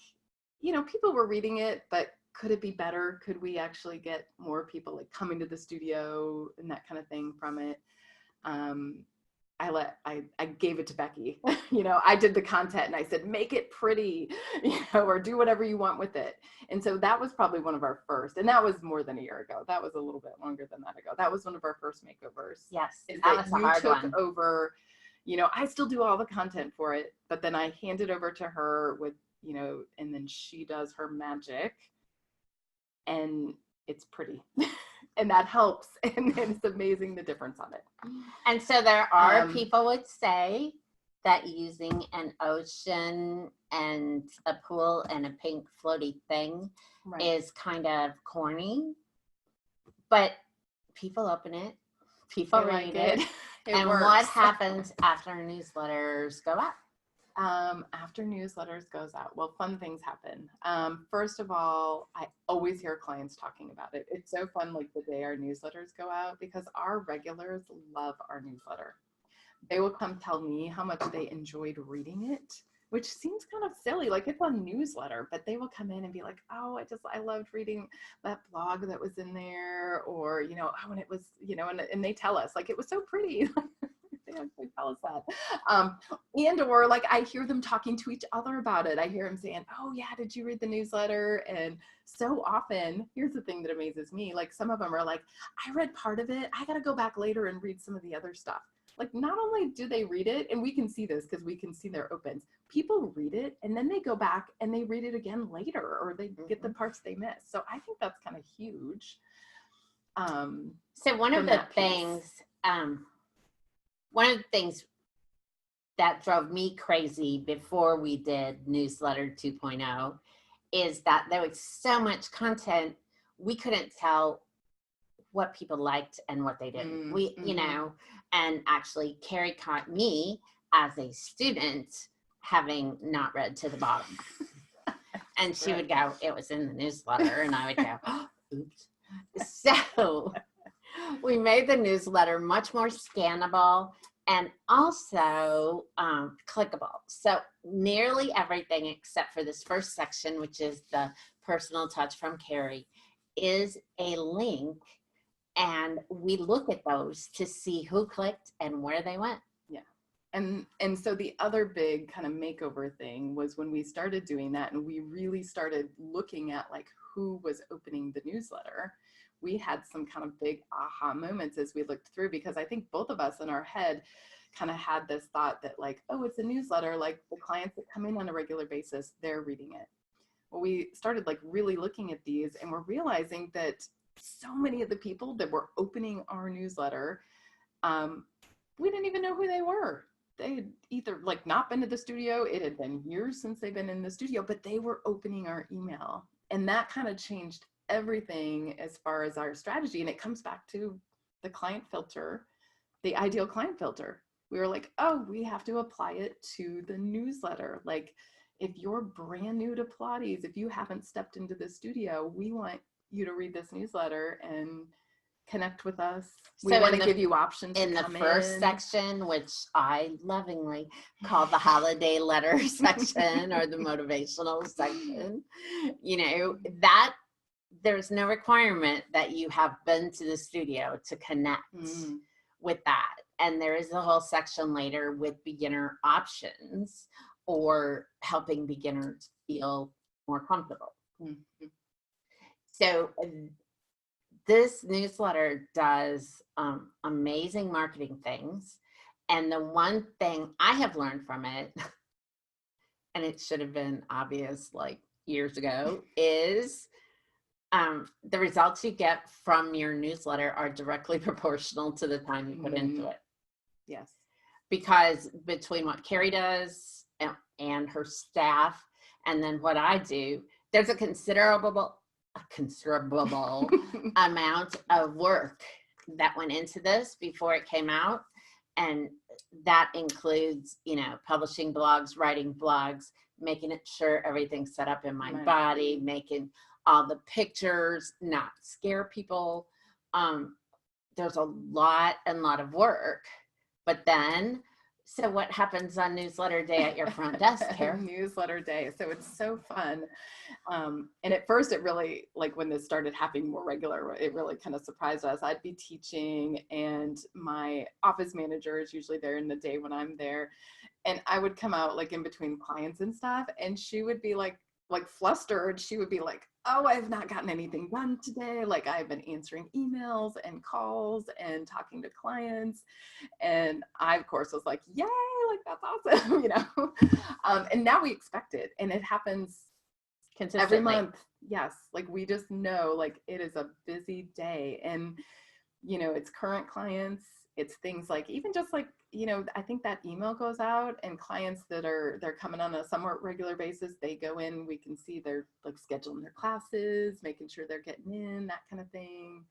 people were reading it, but could it be better? Could we actually get more people like coming to the studio and that kind of thing from it? I gave it to Becky. I did the content and I said, make it pretty, or do whatever you want with it. And so that was probably one of our first, and that was more than a year ago. That was a little bit longer than that ago. That was one of our first makeovers. Yes, that was a hard took one. over, I still do all the content for it, but then I hand it over to her with, and then she does her magic and it's pretty. And that helps. And it's amazing the difference on it. And so there are people would say that using an ocean and a pool and a pink floaty thing is kind of corny, but people open it, people read it. And works. What happens after newsletters go out? After newsletters goes out, well, fun things happen. First of all, I always hear clients talking about it. It's so fun, like the day our newsletters go out, because our regulars love our newsletter. They will come tell me how much they enjoyed reading it, which seems kind of silly. Like, it's a newsletter, but they will come in and be like, oh, I loved reading that blog that was in there, or, when it was, and they tell us, like, it was so pretty. They actually tell us that. And or like I hear them talking to each other about it. I hear them saying, oh yeah, did you read the newsletter? And so often, here's the thing that amazes me. Like, some of them are like, I read part of it. I got to go back later and read some of the other stuff. Like, not only do they read it, and we can see this because we can see their opens, people read it and then they go back and they read it again later, or they get the parts they missed. So I think that's kind of huge. So one of the things that drove me crazy before we did newsletter 2.0 is that there was so much content, we couldn't tell what people liked and what they didn't. And actually Carrie caught me as a student having not read to the bottom. And she would go, it was in the newsletter. And I would go, oh, oops. So we made the newsletter much more scannable and also clickable. So nearly everything except for this first section, which is the personal touch from Carrie, is a link. And we look at those to see who clicked and where they went. Yeah. And so the other big kind of makeover thing was when we started doing that and we really started looking at like who was opening the newsletter. We had some kind of big aha moments as we looked through, because I think both of us in our head kind of had this thought that like, oh, it's a newsletter, like the clients that come in on a regular basis, they're reading it. Well, we started like really looking at these and we're realizing that so many of the people that were opening our newsletter, we didn't even know who they were. They had either like not been to the studio, it had been years since they've been in the studio, but they were opening our email. And that kind of changed everything as far as our strategy. And it comes back to the client filter, the ideal client filter. We were like, oh, we have to apply it to the newsletter. Like, if you're brand new to Pilates, if you haven't stepped into the studio, we want you to read this newsletter and connect with us. We want to give you options in the first section, which I lovingly call the holiday letter section or the motivational section. That there's no requirement that you have been to the studio to connect with that. And there is a whole section later with beginner options or helping beginners feel more comfortable. So this newsletter does amazing marketing things. And the one thing I have learned from it, and it should have been obvious like years ago, is the results you get from your newsletter are directly proportional to the time you put into it. Yes. Because between what Carrie does and her staff, and then what I do, there's a considerable amount of work that went into this before it came out. And that includes, you know, publishing blogs, writing blogs, making it sure everything's set up in my body, making all the pictures, not scare people. There's a lot of work. But then, so what happens on newsletter day at your front desk, Carrie? Newsletter day. So it's so fun. And at first it really, like when this started happening more regular, it really kind of surprised us. I'd be teaching and my office manager is usually there in the day when I'm there. And I would come out like in between clients and stuff. And she would be like flustered. She would be like, oh, I've not gotten anything done today. Like I've been answering emails and calls and talking to clients. And I, of course, was like, yay, like that's awesome, you know? And now we expect it. And it happens every month. Yes. Like we just know like it is a busy day. And, you know, it's current clients. It's things like, even just like, you know, I think that email goes out and clients that they're coming on a somewhat regular basis, they go in, we can see they're like scheduling their classes, making sure they're getting in, that kind of thing.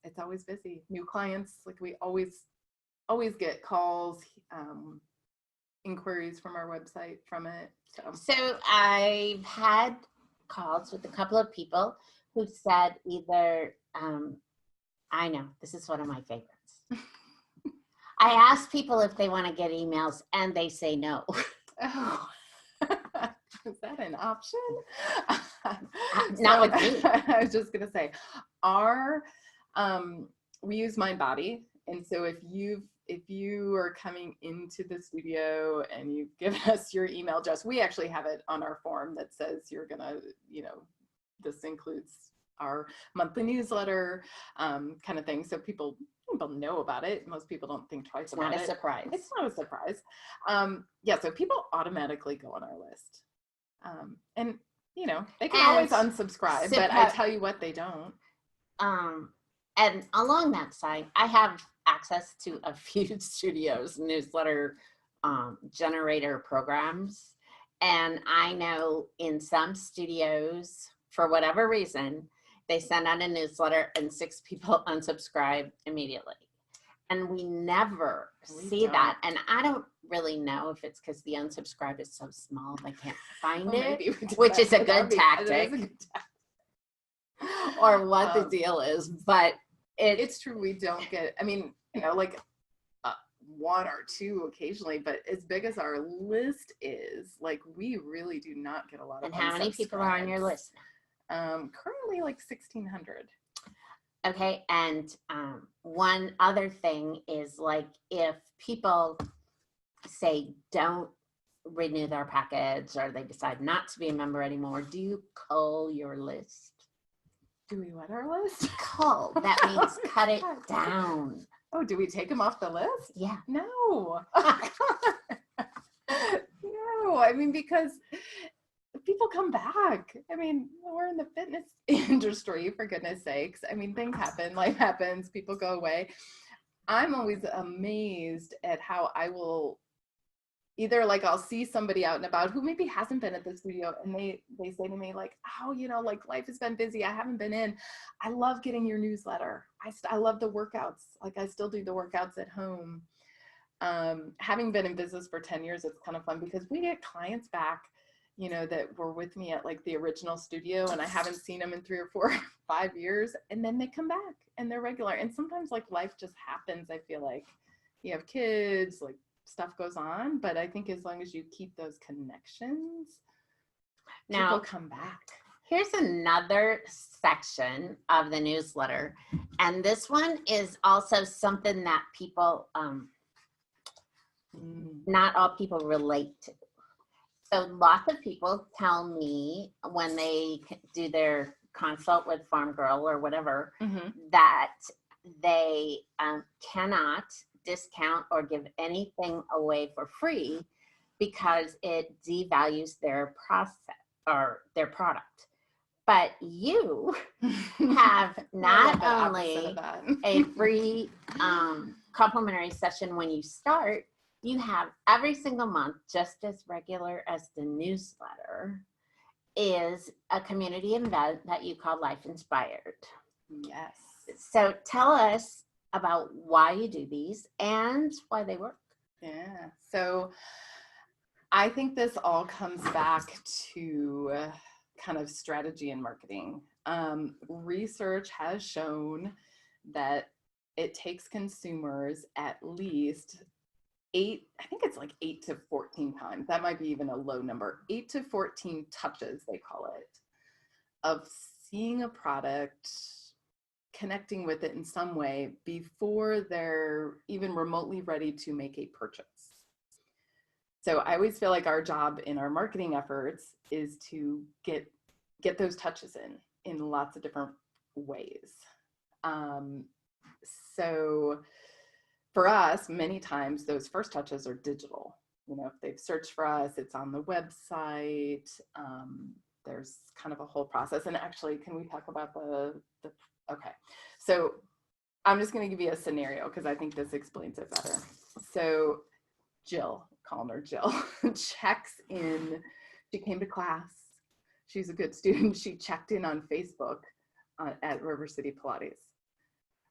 It's always busy. New clients, like we always get calls, inquiries from our website from it. So I've had calls with a couple of people who said either, I know, this is one of my favorites. I ask people if they want to get emails and they say no. Oh, is that an option? Not with me. I was just going to say, we use MindBody. And so if you are coming into the studio and you've given us your email address, we actually have it on our form that says you're going to, you know, this includes our monthly newsletter, kind of thing. So people know about it. Most people don't think twice about it. It's not a surprise. It's not a surprise. Yeah, so people automatically go on our list. And, you know, they can always unsubscribe, but I tell you what, they don't. And along that side, I have access to a few studios newsletter generator programs. And I know in some studios, for whatever reason, they send out a newsletter and 6 people unsubscribe immediately. And we never see that. And I don't really know if it's because the unsubscribe is so small they can't find it, which is a good tactic. Or what the deal is. But it's true, we don't get, I mean, you know, like 1 or 2 occasionally, but as big as our list is, like we really do not get a lot of. And how many people are on your list now? Currently like 1,600. Okay, and one other thing is like if people say don't renew their package or they decide not to be a member anymore, do you cull your list? Do we what our list? Cull. That means cut it down. Oh, do we take them off the list? Yeah. No. No, I mean, because people come back. I mean, we're in the fitness industry, for goodness sakes. I mean, things happen, life happens, people go away. I'm always amazed at how I will either like I'll see somebody out and about who maybe hasn't been at the studio and they say to me like, oh, you know, like life has been busy. I haven't been in. I love getting your newsletter. I love the workouts. Like I still do the workouts at home. Having been in business for 10 years, it's kind of fun because we get clients back, you know, that were with me at like the original studio and I haven't seen them in 3 or 4 or 5 years. And then they come back and they're regular. And sometimes like life just happens. I feel like you have kids, like stuff goes on, but I think as long as you keep those connections, people come back. Here's another section of the newsletter. And this one is also something that people, not all people relate to. So lots of people tell me when they do their consult with Farm Girl or whatever, that they cannot discount or give anything away for free because it devalues their process or their product. But you have not only a free complimentary session when you start, you have every single month, just as regular as the newsletter, is a community event that you call Life Inspired. Yes. So tell us about why you do these and why they work. Yeah. So I think this all comes back to kind of strategy and marketing. Research has shown that it takes consumers at least 8 to 14 times. That might be even a low number. 8 to 14 touches, they call it, of seeing a product, connecting with it in some way before they're even remotely ready to make a purchase. So I always feel like our job in our marketing efforts is to get those touches in lots of different ways. So for us, many times those first touches are digital. You know, if they've searched for us, it's on the website. There's kind of a whole process. And actually, can we talk about okay. So I'm just going to give you a scenario because I think this explains it better. So Jill, calling her Jill, checks in. She came to class. She's a good student. She checked in on Facebook at Rivercity Pilates.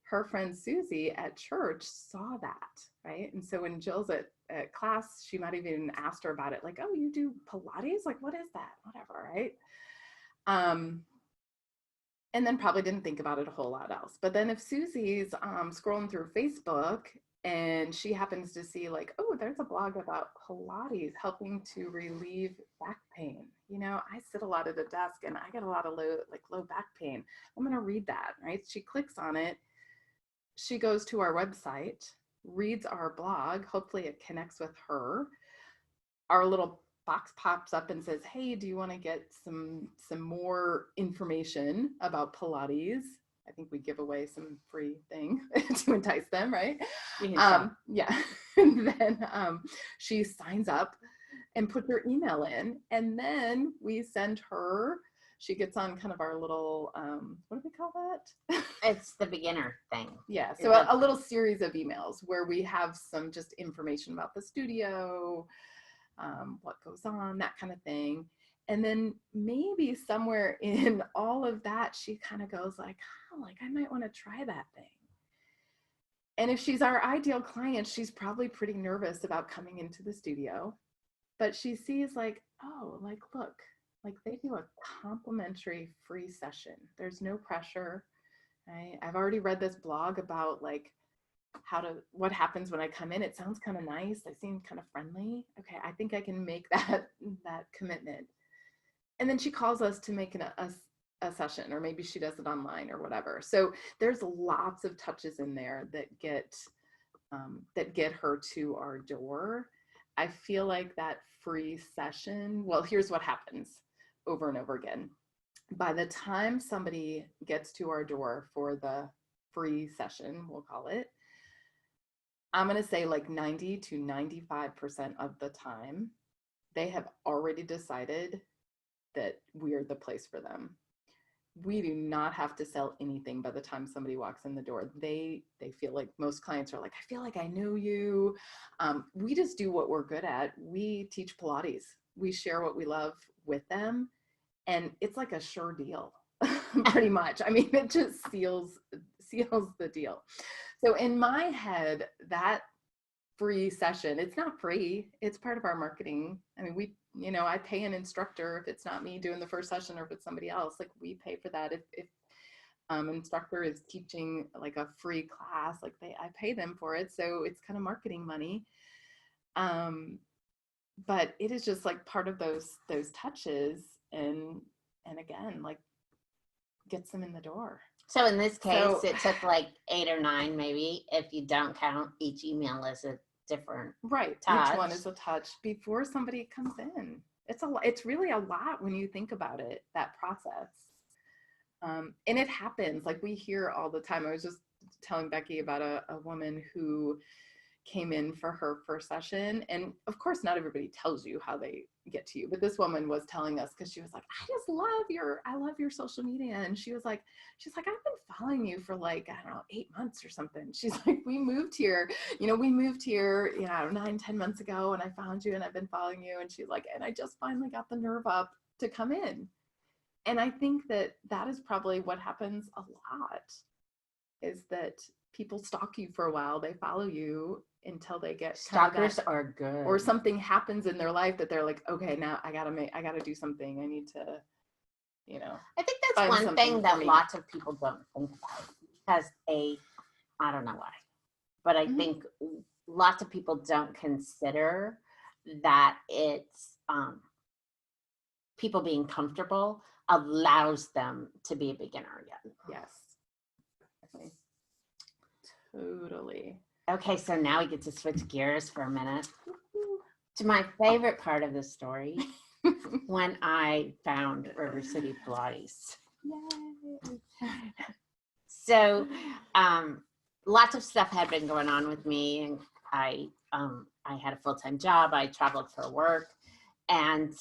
Her friend Susie at church saw that, right? And so when Jill's at class, she might have even asked her about it, like, oh, you do Pilates? Like, what is that? Whatever, right? And then probably didn't think about it a whole lot else. But then if Susie's scrolling through Facebook and she happens to see like, oh, there's a blog about Pilates helping to relieve back pain. You know, I sit a lot at a desk and I get a lot of low back pain. I'm going to read that, right? She clicks on it. She goes to our website, reads our blog. Hopefully it connects with her. Our little box pops up and says, hey, do you want to get some more information about Pilates? I think we give away some free thing to entice them, right? Yeah. And then she signs up and puts her email in. And then we send her, she gets on kind of our little, what do we call that? It's the beginner thing. Yeah. So a little series of emails where we have some just information about the studio, what goes on, that kind of thing. And then maybe somewhere in all of that, she kind of goes like, oh, like I might want to try that thing. And if she's our ideal client, she's probably pretty nervous about coming into the studio, but she sees like, oh, like, look, like they do a complimentary free session. There's no pressure, right? I've already read this blog about like what happens when I come in. It sounds kind of nice. They seem kind of friendly. Okay, I think I can make that commitment. And then she calls us to make a session, or maybe she does it online or whatever. So there's lots of touches in there that get her to our door. I feel like that free session, well, here's what happens over and over again. By the time somebody gets to our door for the free session, we'll call it, I'm going to say like 90 to 95% of the time, they have already decided that we are the place for them. We do not have to sell anything by the time somebody walks in the door. They feel like, most clients are like, I feel like I know you. We just do what we're good at. We teach Pilates. We share what we love with them. And it's like a sure deal, pretty much. I mean, it just seals the deal. So in my head, that free session, it's not free, it's part of our marketing. I mean, I pay an instructor if it's not me doing the first session or if it's somebody else, like we pay for that. If instructor is teaching like a free class, like I pay them for it. So it's kind of marketing money. But it is just like part of those touches. And again, like gets them in the door. So in this case, So- it took like 8 or 9, maybe, if you don't count each email as a different. Right. touch. Each one is a touch before somebody comes in. It's really a lot when you think about it, that process. And it happens. Like we hear all the time. I was just telling Becky about a woman who came in for her first session. And of course, not everybody tells you how they get to you, but this woman was telling us, because she was like, I love your social media. And she's like, I've been following you for like, I don't know, 8 months or something. She's like, we moved here, 9, 10 months ago, and I found you and I've been following you. And she's like, and I just finally got the nerve up to come in. And I think that is probably what happens a lot, is that people stalk you for a while. They follow you until they get Stalkers are good. or something happens in their life that they're like, okay, now I gotta do something. I need to, I think that's find one something thing for that me. lots of people don't think about, because I don't know why, but I Mhm. think lots of people don't consider that it's people being comfortable allows them to be a beginner again. Yes. Okay. Totally. Okay, so now we get to switch gears for a minute to my favorite part of the story, when I found Rivercity Pilates. Yay. So lots of stuff had been going on with me, and I had a full-time job. I traveled for work, and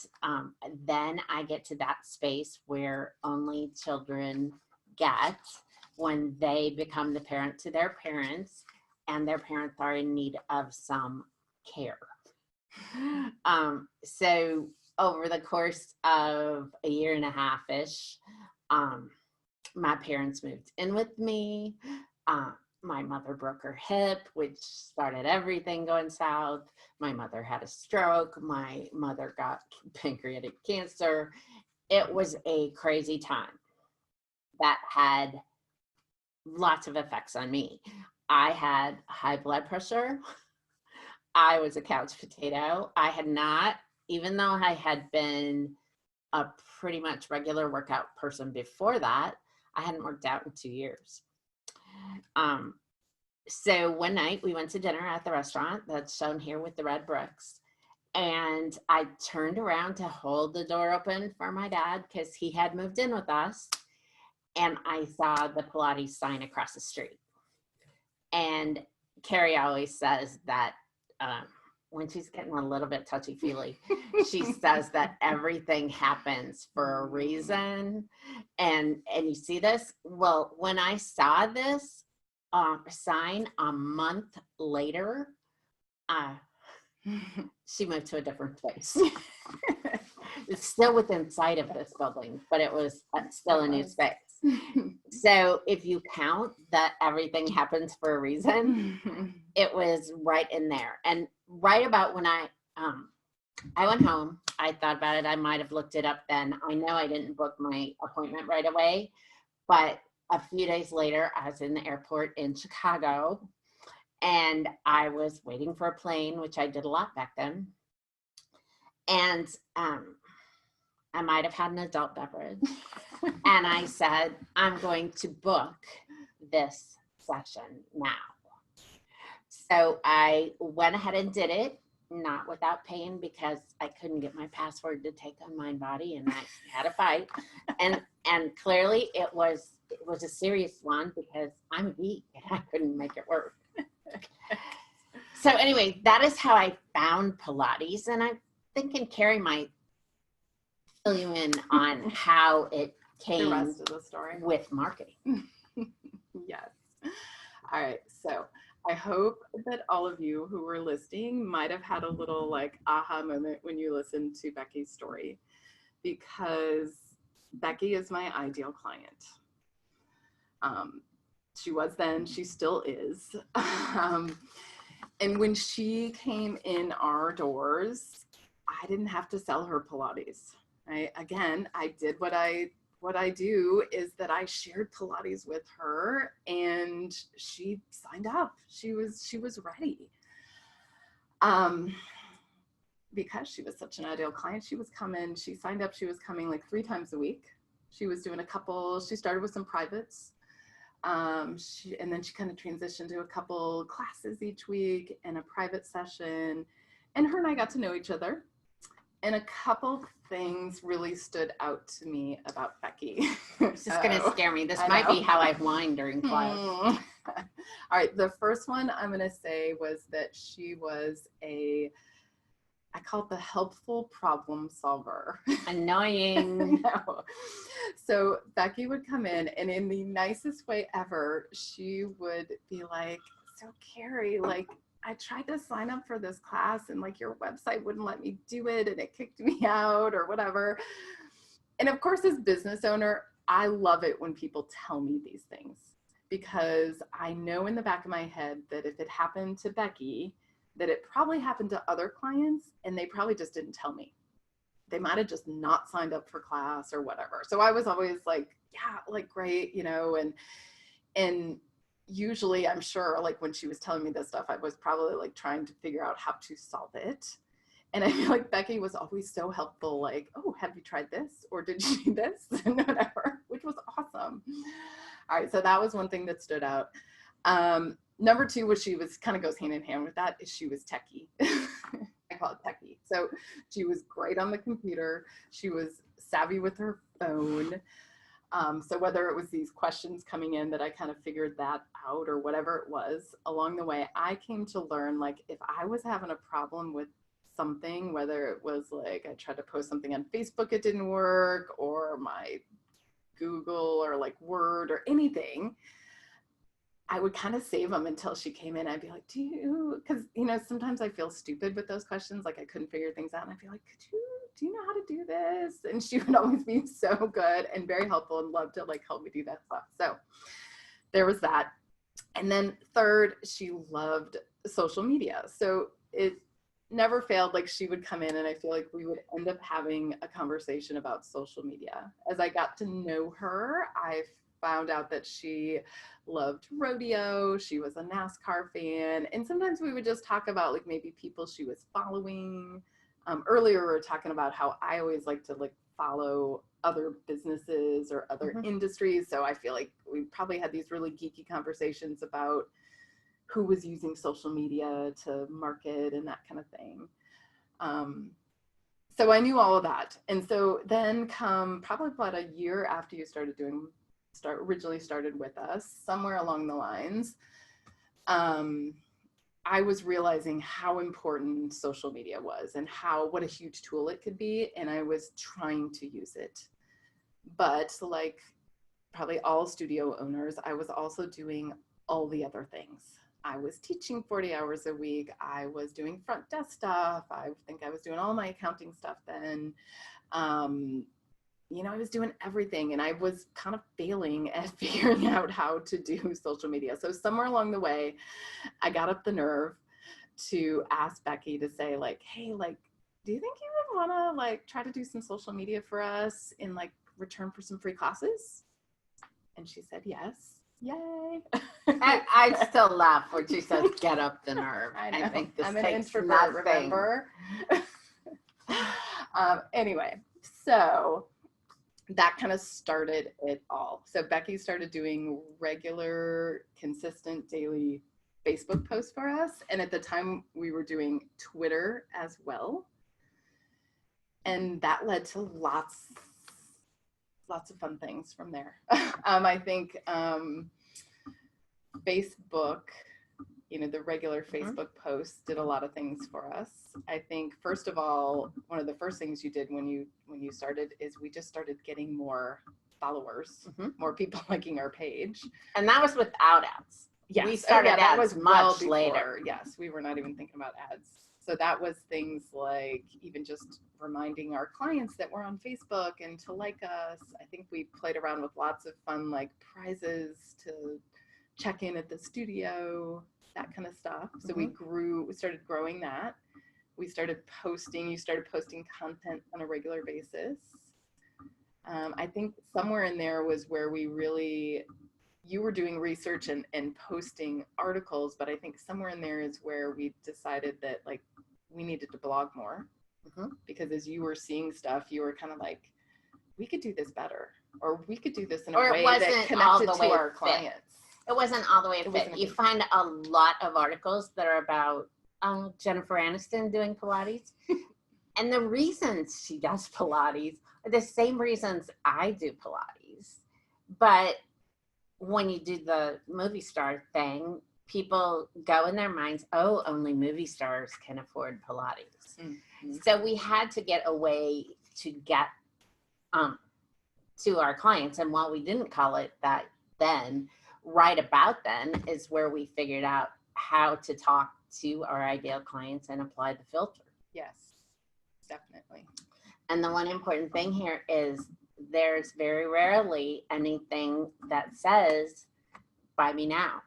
then I get to that space where only children get when they become the parent to their parents, and their parents are in need of some care. So over the course of a year and a half-ish, my parents moved in with me. My mother broke her hip, which started everything going south. My mother had a stroke. My mother got pancreatic cancer. It was a crazy time that had lots of effects on me. I had high blood pressure. I was a couch potato. I had not, even though I had been a pretty much regular workout person before that, I hadn't worked out in 2 years. So one night we went to dinner at the restaurant that's shown here with the red bricks. And I turned around to hold the door open for my dad because he had moved in with us. And I saw the Pilates sign across the street. And Carrie always says that when she's getting a little bit touchy-feely, she says that everything happens for a reason. And you see this? Well, when I saw this sign a month later, she moved to a different place. It's still within sight of this building, but it was still a new space. So if you count that everything happens for a reason, it was right in there. And right about when I went home, I thought about it. I might have looked it up then. I know I didn't book my appointment right away, but a few days later, I was in the airport in Chicago, and I was waiting for a plane, which I did a lot back then. And I might have had an adult beverage. And I said, I'm going to book this session now. So I went ahead and did it, not without pain, because I couldn't get my password to take on Mind Body, and I had a fight. And clearly it was a serious one, because I'm a geek and I couldn't make it work. So anyway, that is how I found Pilates, and I'm thinking Carrie might fill you in on how it came The rest of the story with marketing. Yes. All right. So I hope that all of you who were listening might have had a little like aha moment when you listened to Becky's story, because Becky is my ideal client. She was then, she still is. And when she came in our doors, I didn't have to sell her Pilates. I did what I do is that I shared Pilates with her, and she signed up. She was ready. because she was such an ideal client, she signed up, she was coming like 3 times a week. She was doing she started with some privates. And then she kind of transitioned to a couple classes each week and a private session. And her and I got to know each other. And a couple things really stood out to me about Becky. This is going to scare me. This might be how I whine during class. All right. The first one I'm going to say was that she was I call it the helpful problem solver. Annoying. No. So Becky would come in and the nicest way ever, she would be like, so Carrie, like, I tried to sign up for this class and like your website wouldn't let me do it and it kicked me out or whatever. And of course, as business owner, I love it when people tell me these things because I know in the back of my head that if it happened to Becky, that it probably happened to other clients and they probably just didn't tell me. They might have just not signed up for class or whatever. So I was always like, yeah, like great, and usually I'm sure like when she was telling me this stuff, I was probably like trying to figure out how to solve it. And I feel like Becky was always so helpful, like, oh, have you tried this? Or did you do this? And whatever, which was awesome. All right, so that was one thing that stood out. Number 2 was she was kind of goes hand in hand with that is she was techie. I call it techie. So she was great on the computer. She was savvy with her phone. So whether it was these questions coming in that I kind of figured that out or whatever it was along the way, I came to learn like if I was having a problem with something, whether it was like I tried to post something on Facebook, it didn't work, or my Google or like Word or anything, I would kind of save them until she came in. I'd be like, because, sometimes I feel stupid with those questions. Like I couldn't figure things out. And I'd be like, do you know how to do this? And she would always be so good and very helpful and love to like help me do that stuff. So there was that. And then third, she loved social media. So it never failed. Like she would come in and I feel like we would end up having a conversation about social media. As I got to know her, I found out that she loved rodeo. She was a NASCAR fan. And sometimes we would just talk about like maybe people she was following. Earlier, we were talking about how I always like to like follow other businesses or other industries. So I feel like we probably had these really geeky conversations about who was using social media to market and that kind of thing. So I knew all of that. And so then come probably about a year after you originally started with us, somewhere along the lines, I was realizing how important social media was and what a huge tool it could be. And I was trying to use it. But like probably all studio owners, I was also doing all the other things. I was teaching 40 hours a week. I was doing front desk stuff. I think I was doing all my accounting stuff then. I was doing everything and I was kind of failing at figuring out how to do social media. So somewhere along the way, I got up the nerve to ask Becky to say like, hey, like, do you think you would want to like try to do some social media for us in like return for some free classes? And she said, yes. Yay. I still laugh when she says, get up the nerve. I think this I'm an takes introvert, nothing. remember? Anyway, so that kind of started it all. So Becky started doing regular, consistent daily Facebook posts for us. And at the time we were doing Twitter as well. And that led to lots of fun things from there. I think Facebook, the regular Facebook posts did a lot of things for us. I think, first of all, one of the first things you did when you started is we just started getting more followers, more people liking our page. And that was without ads. Yes. We started that ads was much well later. Yes, we were not even thinking about ads. So that was things like even just reminding our clients that we're on Facebook and to like us. I think we played around with lots of fun like prizes to check in at the studio, that kind of stuff. So we started growing that. You started posting content on a regular basis. I think somewhere in there was where you were doing research and posting articles, but I think somewhere in there is where we decided that like we needed to blog more. because as you were seeing stuff, you were kind of like, we could do this better, or we could do this in a Or it way that wasn't all connected the way to our fit. clients. It wasn't all the way It fit. wasn't a You good find a lot of articles that are about Jennifer Aniston doing Pilates. And the reasons she does Pilates are the same reasons I do Pilates. But when you do the movie star thing, people go in their minds, oh, only movie stars can afford Pilates. Mm-hmm. So we had to get a way to get to our clients. And while we didn't call it that then, right about then is where we figured out how to talk to our ideal clients and apply the filter. Yes, definitely. And the one important thing here is there's very rarely anything that says, buy me now.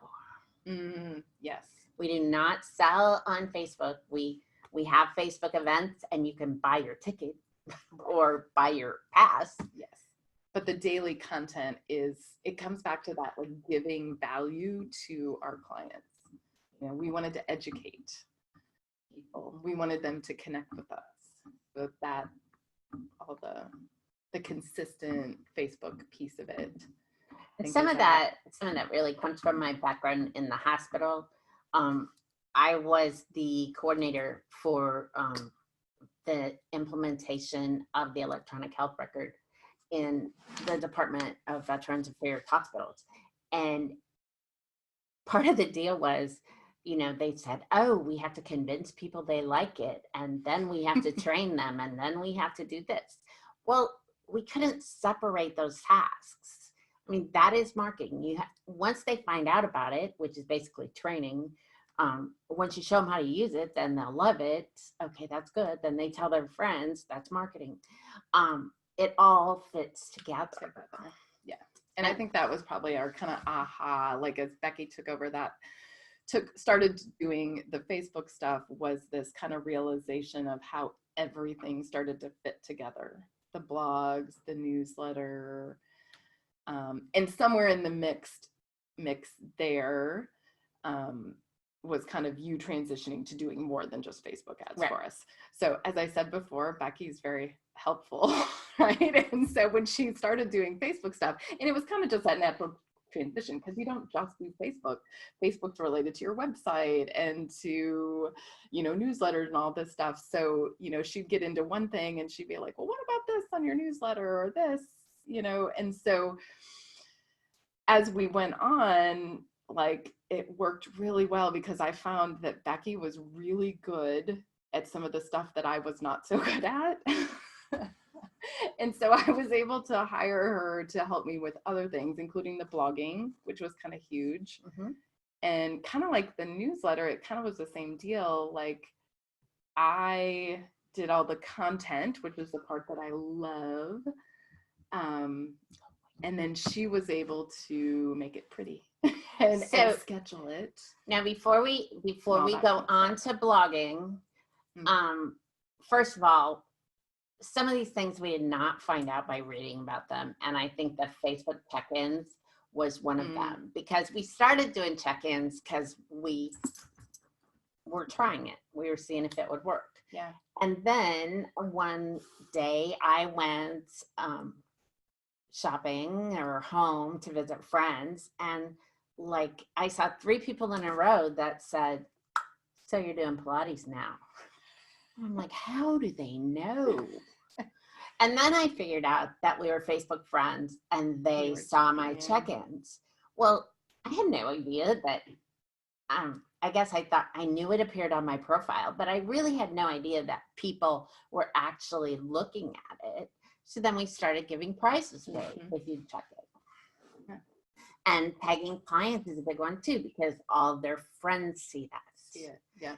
Yes. We do not sell on Facebook. We have Facebook events and you can buy your ticket or buy your pass. Yes. But the daily content it comes back to that, like giving value to our clients. You know, we wanted to educate people. We wanted them to connect with us. So that, all the consistent Facebook piece of it. And some of that really comes from my background in the hospital. I was the coordinator for the implementation of the electronic health record in the Department of Veterans Affairs hospitals. And part of the deal was, you know, they said, oh, we have to convince people they like it. And then we have to train them. And then we have to do this. Well, we couldn't separate those tasks. I mean, that is marketing. Once they find out about it, which is basically training, once you show them how to use it, then they'll love it. Okay, that's good. Then they tell their friends, that's marketing. It all fits together. Yeah. And I think that was probably our kind of aha, like as Becky took over started doing the Facebook stuff, was this kind of realization of how everything started to fit together. The blogs, the newsletter, and somewhere in the mix there was kind of you transitioning to doing more than just Facebook ads for us. So as I said before, Becky's very helpful, right? And so when she started doing Facebook stuff, and it was kind of just that natural transition, because you don't just do Facebook. Facebook's related to your website and to, you know, newsletters and all this stuff. So, you know, she'd get into one thing and she'd be like, well, what about this on your newsletter or this, you know? And so as we went on, like it worked really well because I found that Becky was really good at some of the stuff that I was not so good at. And so I was able to hire her to help me with other things, including the blogging, which was kind of huge. And kind of like the newsletter, it kind of was the same deal. Like I did all the content, which was the part that I love. And then she was able to make it pretty and schedule it. Now, before we go on to blogging, first of all, some of these things we did not find out by reading about them. And I think that Facebook check-ins was one of them, because we started doing check-ins because we were trying it. We were seeing if it would work. Yeah. And then one day I went shopping or home to visit friends, and like I saw 3 people in a row that said, so you're doing Pilates now. I'm like, how do they know? And then I figured out that we were Facebook friends and they saw my check-ins. Well, I had no idea that, I guess I thought I knew it appeared on my profile, but I really had no idea that people were actually looking at it. So then we started giving prizes if you check it. Yeah. And tagging clients is a big one too, because all their friends see that. Yeah.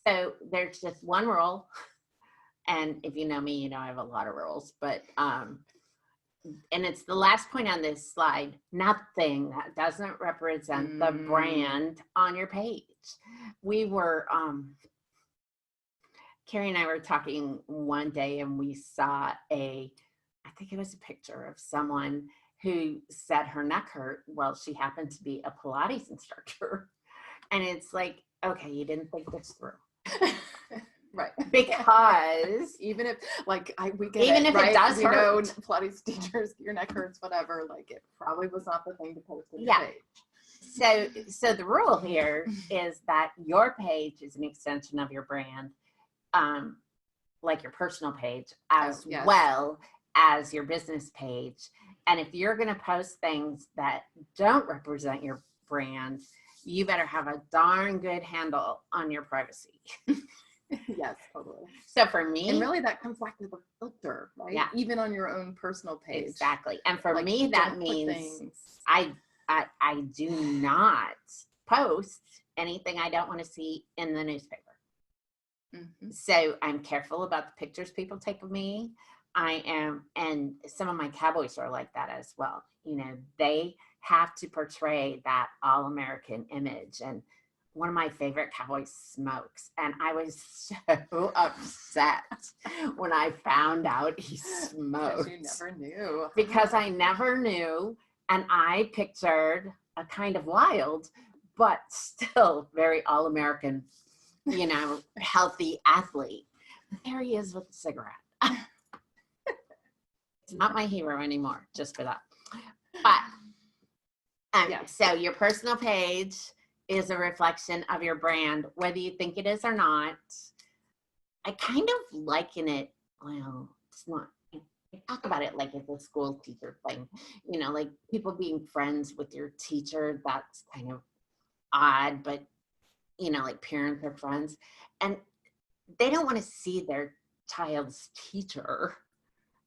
So there's just one rule. And if you know me, you know I have a lot of rules, but and it's the last point on this slide, nothing that doesn't represent the brand on your page. We were, Carrie and I were talking one day and we saw I think it was a picture of someone who said her neck hurt. Well, she happened to be a Pilates instructor. And it's like, okay, you didn't think this through. Right. because Even if we get even it, if right? it does we know hurt. Pilates teachers, your neck hurts, whatever. Like it probably was not the thing to post on Yeah. the page. So the rule here is that your page is an extension of your brand, like your personal page, as yes. well as your business page. And if you're going to post things that don't represent your brand, you better have a darn good handle on your privacy. Yes, totally. So for me, And really that comes back to the filter, right? Yeah. Even on your own personal page. exactly. And for Like, me, that don't put means things. I do not post anything I don't want to see in the newspaper. Mhm. So I'm careful about the pictures people take of me. I am, and some of my cowboys are like that as well. You know, they have to portray that all-American image. And one of my favorite cowboys smokes. And I was so upset when I found out he smoked. Because you never knew. Because I never knew. And I pictured a kind of wild, but still very all-American, you know, healthy athlete. There he is with a cigarette. It's not my hero anymore, just for that. But Yeah. so your personal page is a reflection of your brand, whether you think it is or not. I kind of liken it, well, it's not, I talk about it like it's a school teacher thing, you know, like people being friends with your teacher, that's kind of odd, but you know, like parents are friends, and they don't want to see their child's teacher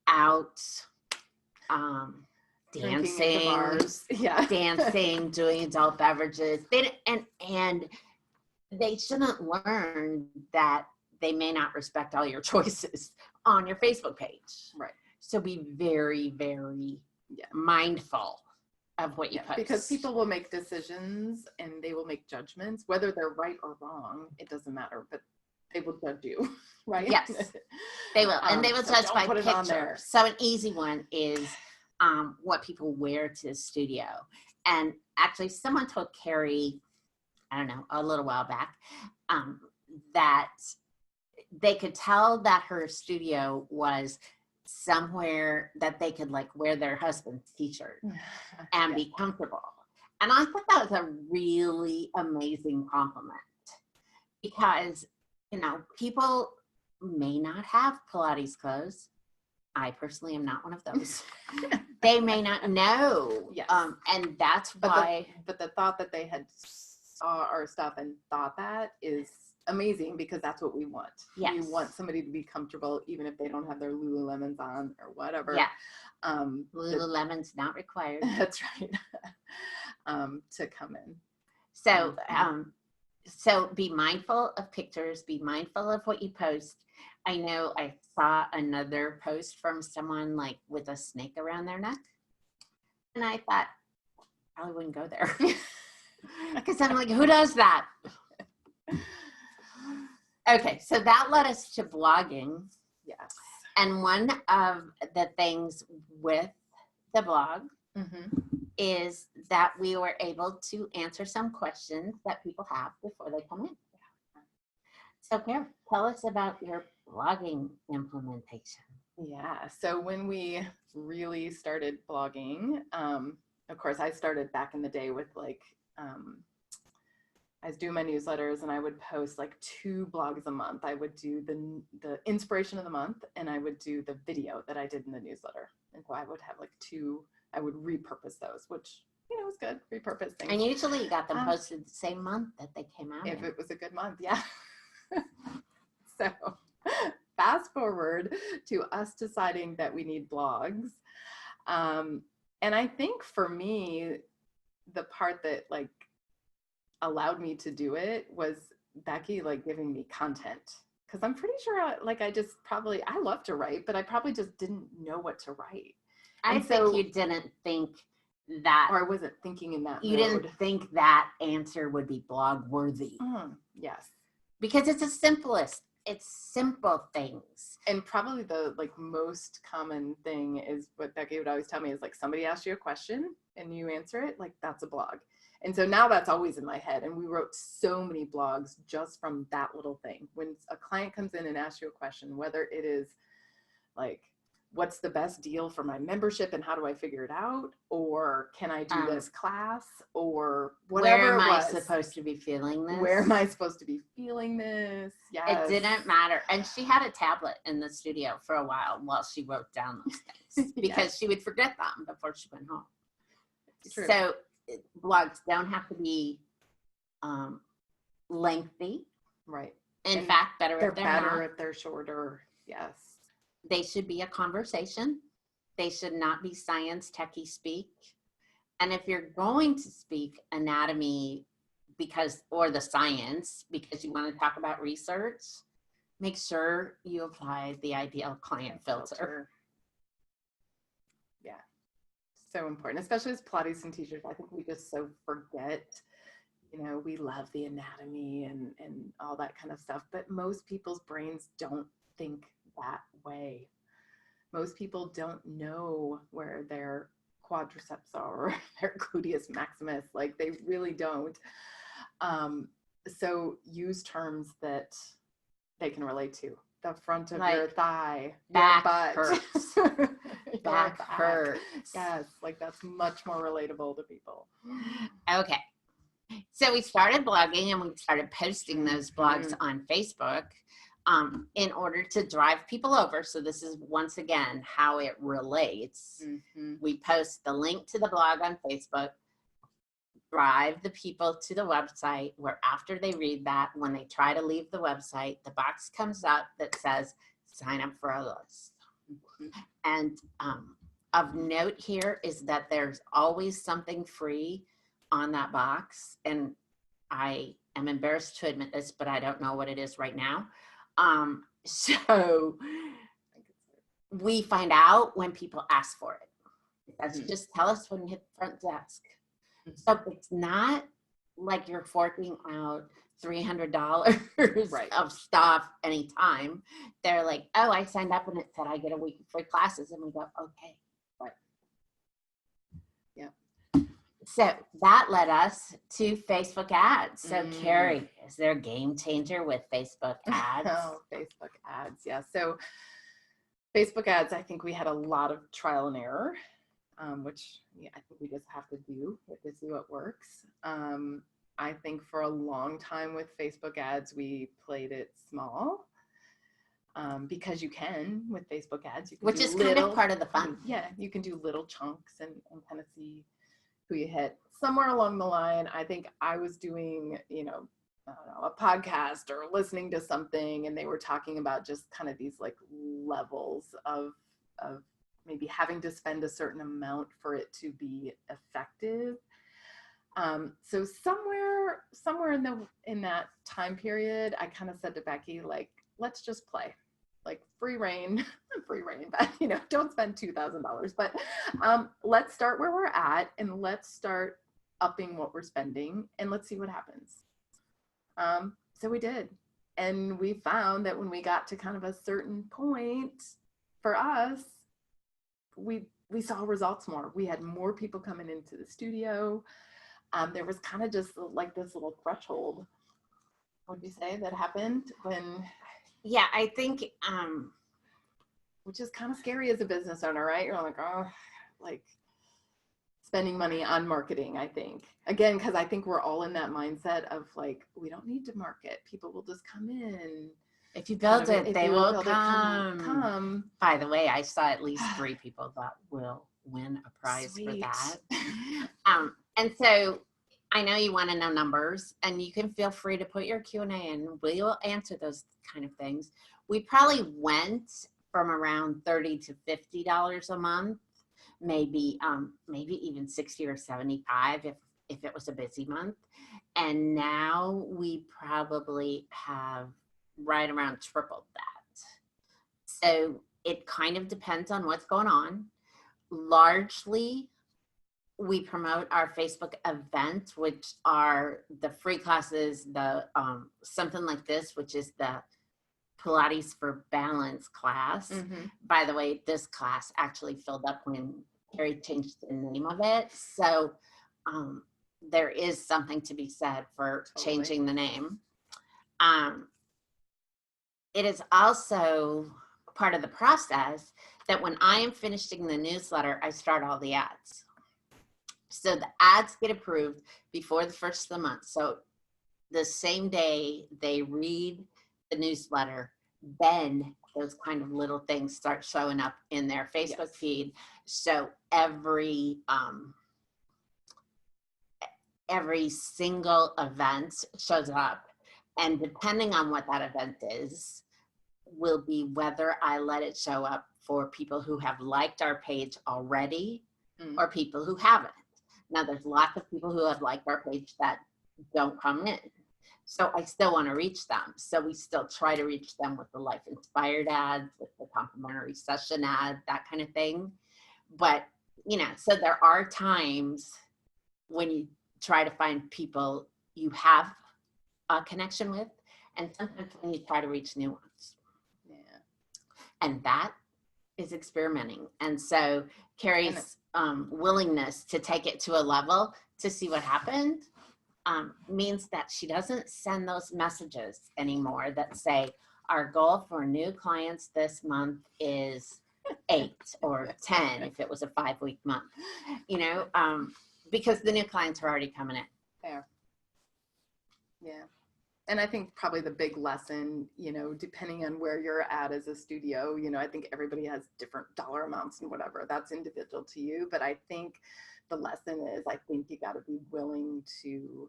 out Drinking at the dancing, bars. Yeah. dancing, doing adult beverages. And they shouldn't learn that they may not respect all your choices on your Facebook page. Right. So be very, very mindful of what you post. Because people will make decisions and they will make judgments, whether they're right or wrong, it doesn't matter, but they will judge you, right? Yes, they will. And they will so judge don't by put it on there. picture. So an easy one is what people wear to the studio. And actually someone told Carrie, I don't know, a little while back, that they could tell that her studio was somewhere that they could like wear their husband's t-shirt and be comfortable. And I thought that was a really amazing compliment, because, you know, people may not have Pilates clothes. I personally am not one of those. They may not know. Yes. And that's why. But the thought that they had saw our stuff and thought that is amazing, because that's what we want. Yes. We want somebody to be comfortable, even if they don't have their Lululemons on or whatever. Yeah. Lululemon's not required. That's right. To come in. So, so be mindful of pictures, be mindful of what you post. I know I saw another post from someone like with a snake around their neck. And I thought, I probably wouldn't go there. Because I'm like, who does that? Okay, so that led us to blogging. Yes. And one of the things with the blog is that we were able to answer some questions that people have before they come in. So Carrie, tell us about your blogging implementation. Yeah, so when we really started blogging, of course, I started back in the day with like, I was doing my newsletters and I would post like 2 blogs a month. I would do the inspiration of the month, and I would do the video that I did in the newsletter. And so I would have like 2, I would repurpose those, which, you know, was good, repurpose things. And usually you got them posted the same month that they came out. If it was a good month, yeah. So fast forward to us deciding that we need blogs. And I think for me, the part that like allowed me to do it was Becky like giving me content. Because I'm pretty sure like I love to write, but I probably just didn't know what to write. I think you didn't think that, or I wasn't thinking in that you mode. didn't think that answer would be blog worthy. Yes. Because it's simple things. And probably the like most common thing is what Becky would always tell me is like, somebody asks you a question and you answer it, like that's a blog. And so now that's always in my head. And we wrote so many blogs just from that little thing. When a client comes in and asks you a question, whether it is like, what's the best deal for my membership and how do I figure it out? Or can I do this class? Or whatever where am it I was. supposed to be feeling this? Where am I supposed to be feeling this? Yes. It didn't matter. And she had a tablet in the studio for a while she wrote down those things because she would forget them before she went home. True. So blogs don't have to be lengthy. Right. In fact, better they're if they're better not. if they're shorter. Yes. They should be a conversation. They should not be science techie speak. And if you're going to speak anatomy or the science because you want to talk about research, make sure you apply the ideal client filter. Yeah. So important, especially as Pilates and teachers. I think we just so forget, we love the anatomy and all that kind of stuff, but most people's brains don't think that way. Most people don't know where their quadriceps are or their gluteus maximus. Like they really don't. So use terms that they can relate to. The front of your thigh, back your butt, hurts. Back hurts. Yes, like that's much more relatable to people. Okay. So we started blogging and we started posting those blogs on Facebook in order to drive people over. So this is once again how it relates. We post the link to the blog on Facebook, drive the people to the website where after they read that, when they try to leave the website, the box comes up that says sign up for a list. And of note here is that there's always something free on that box. And I am embarrassed to admit this, but I don't know what it is right now. So we find out when people ask for it. That's just tell us when you hit the front desk. So it's not like you're forking out $300 of stuff anytime. They're like, oh, I signed up and it said I get a week of free classes. And we go, okay. Right. Yeah. So that led us to Facebook ads. So Carrie, is there a game changer with Facebook ads? Oh, Facebook ads. Yeah. So Facebook ads, I think we had a lot of trial and error, which I think we just have to do to see what works. I think for a long time with Facebook ads, we played it small because you can with Facebook ads. You can which is kind of part of the fun. Yeah, you can do little chunks and kind of see who you hit. Somewhere along the line, I think I was doing, I don't know, a podcast or listening to something, and they were talking about just kind of these like levels of maybe having to spend a certain amount for it to be effective. So somewhere in that time period, I kind of said to Becky, like, let's just play, like free reign, but don't spend $2,000, but let's start where we're at and let's start upping what we're spending and let's see what happens. So we did. And we found that when we got to kind of a certain point for us, we saw results more. We had more people coming into the studio. There was kind of just like this little threshold, what would you say, that happened when? Yeah, I think, which is kind of scary as a business owner, right? You're like, oh, like spending money on marketing, I think. Again, because I think we're all in that mindset of like, we don't need to market. People will just come in. If you build it, they will come. By the way, I saw at least 3 people that will win a prize for that. And so I know you want to know numbers, and you can feel free to put your Q&A in. We will answer those kind of things. We probably went from around $30 to $50 a month, maybe even 60 or 75 if it was a busy month. And now we probably have right around tripled that. So it kind of depends on what's going on. Largely, we promote our Facebook events, which are the free classes, the something like this, which is the Pilates for Balance class. By the way, this class actually filled up when Carrie changed the name of it. So there is something to be said for Totally. changing the name. It is also part of the process that when I am finishing the newsletter, I start all the ads. So the ads get approved before the first of the month. So the same day they read the newsletter, then those kind of little things start showing up in their Facebook feed. So every single event shows up, and depending on what that event is, will be whether I let it show up for people who have liked our page already or people who haven't. Now, there's lots of people who have liked our page that don't come in. So I still want to reach them. So we still try to reach them with the life inspired ads, with the complimentary session ad, that kind of thing. But, you know, so there are times when you try to find people you have a connection with, and sometimes when you try to reach new ones. Yeah. And that is experimenting. And so Carrie's willingness to take it to a level to see what happened means that she doesn't send those messages anymore that say, our goal for new clients this month is 8 or 10 if it was a 5-week month, you know, because the new clients are already coming in. Fair. Yeah. And I think probably the big lesson, you know, depending on where you're at as a studio, you know, I think everybody has different dollar amounts and whatever, that's individual to you. But I think the lesson is, I think you got to be willing to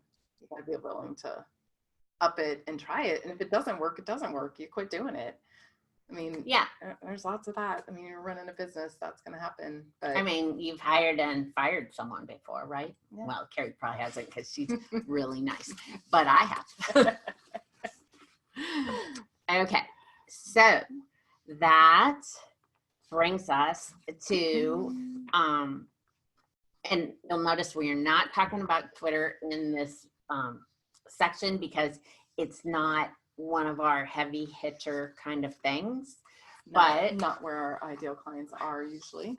up it and try it. And if it doesn't work, it doesn't work. You quit doing it. I mean, yeah, there's lots of that. I mean, you're running a business, that's going to happen. But I mean, you've hired and fired someone before, right? Yeah. Well, Carrie probably hasn't because she's really nice, but I have. Okay, so that brings us to, and you'll notice we are not talking about Twitter in this section because it's not one of our heavy hitter kind of things, but not where our ideal clients are usually.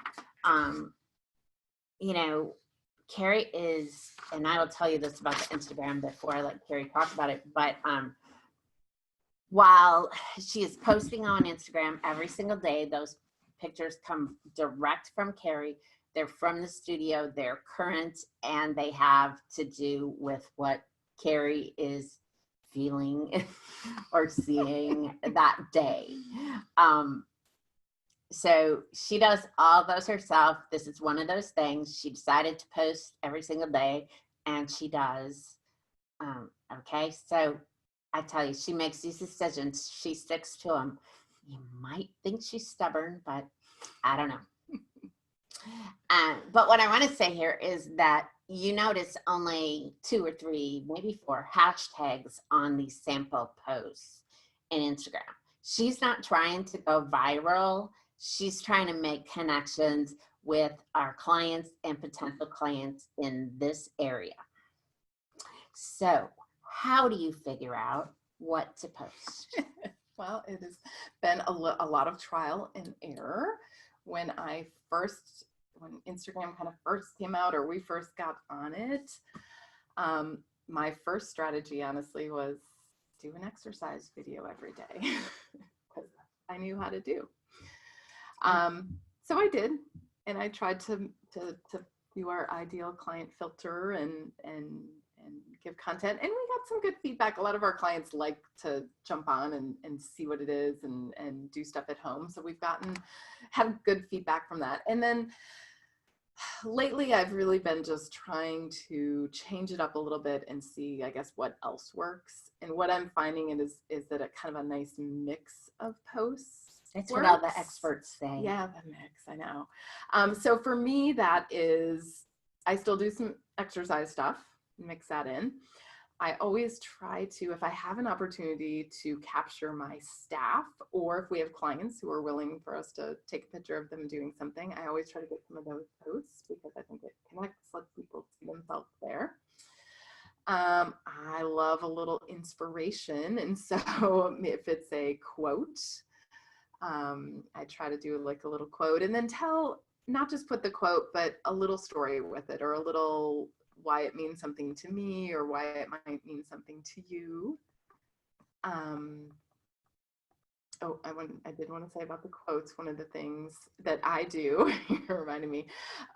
You know, Carrie is, and I will tell you this about the Instagram before I let Carrie talk about it, but while she is posting on Instagram every single day, those pictures come direct from Carrie. They're from the studio, they're current, and they have to do with what Carrie is feeling or seeing that day. So she does all those herself. This is one of those things. She decided to post every single day, and she does. Okay, so I tell you, she makes these decisions. She sticks to them. You might think she's stubborn, but I don't know. But what I want to say here is that you notice only 2 or 3, maybe 4 hashtags on these sample posts in Instagram. She's not trying to go viral. She's trying to make connections with our clients and potential clients in this area. So how do you figure out what to post? Well, it has been a lot of trial and error. When Instagram kind of first came out, or we first got on it, my first strategy, honestly, was do an exercise video every day because I knew how to do. So I did, and I tried to do our ideal client filter and give content, and we got some good feedback. A lot of our clients like to jump on and see what it is and do stuff at home. So we've had good feedback from that. And then lately I've really been just trying to change it up a little bit and see, I guess, what else works. And what I'm finding is that a kind of a nice mix of posts. That's what all the experts say. Yeah, the mix, I know. So for me, that is, I still do some exercise stuff, mix that in. I always try to, if I have an opportunity to capture my staff, or if we have clients who are willing for us to take a picture of them doing something, I always try to get some of those posts because I think it connects, lets people see themselves there. I love a little inspiration. And so if it's a quote, I try to do like a little quote and then not just put the quote, but a little story with it, or a little why it means something to me or why it might mean something to you. Oh, I did want to say about the quotes, one of the things that I do, you reminded me,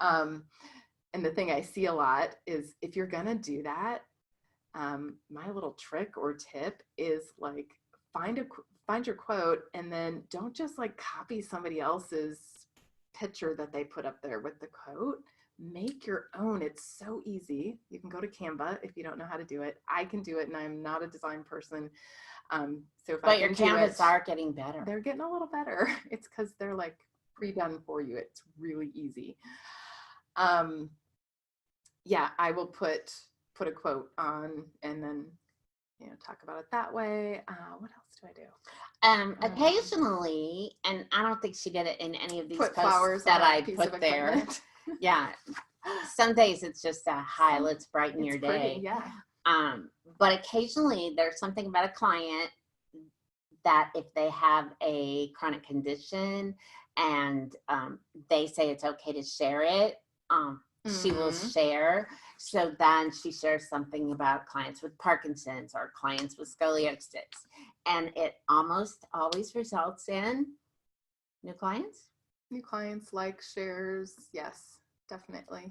and the thing I see a lot is if you're going to do that, my little trick or tip is like, find your quote and then don't just like copy somebody else's picture that they put up there with the quote. Make your own. It's so easy. You can go to Canva if you don't know how to do it. I can do it, and I'm not a design person. So if But I your can do canvas it, are getting better. they're getting a little better. It's because they're like pre-done for you. It's really easy. Yeah, I will put a quote on and then, talk about it that way. What else do I do? Occasionally, and I don't think she did it in any of these Put posts flowers that on a I piece put of there. equipment. Yeah. Some days it's just a hi, let's brighten your It's pretty, day. yeah. But occasionally there's something about a client that if they have a chronic condition and they say it's okay to share it, she will share. So then she shares something about clients with Parkinson's or clients with scoliosis. And it almost always results in new clients. New clients, like, shares. Yes, definitely.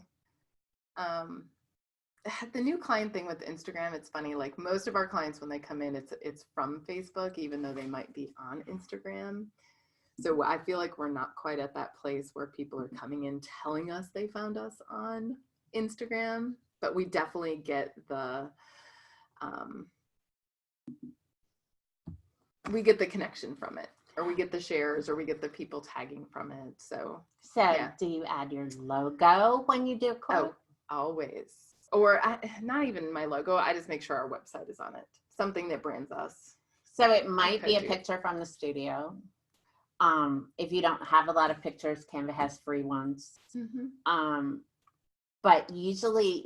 The new client thing with Instagram, it's funny, like most of our clients, when they come in, it's from Facebook, even though they might be on Instagram. So I feel like we're not quite at that place where people are coming in telling us they found us on Instagram, but we definitely get the connection from it, or we get the shares, or we get the people tagging from it. So yeah. Do you add your logo when you do a quote? Oh, always. Or not even my logo. I just make sure our website is on it. Something that brands us. So it might be a picture from the studio. If you don't have a lot of pictures, Canva has free ones. But usually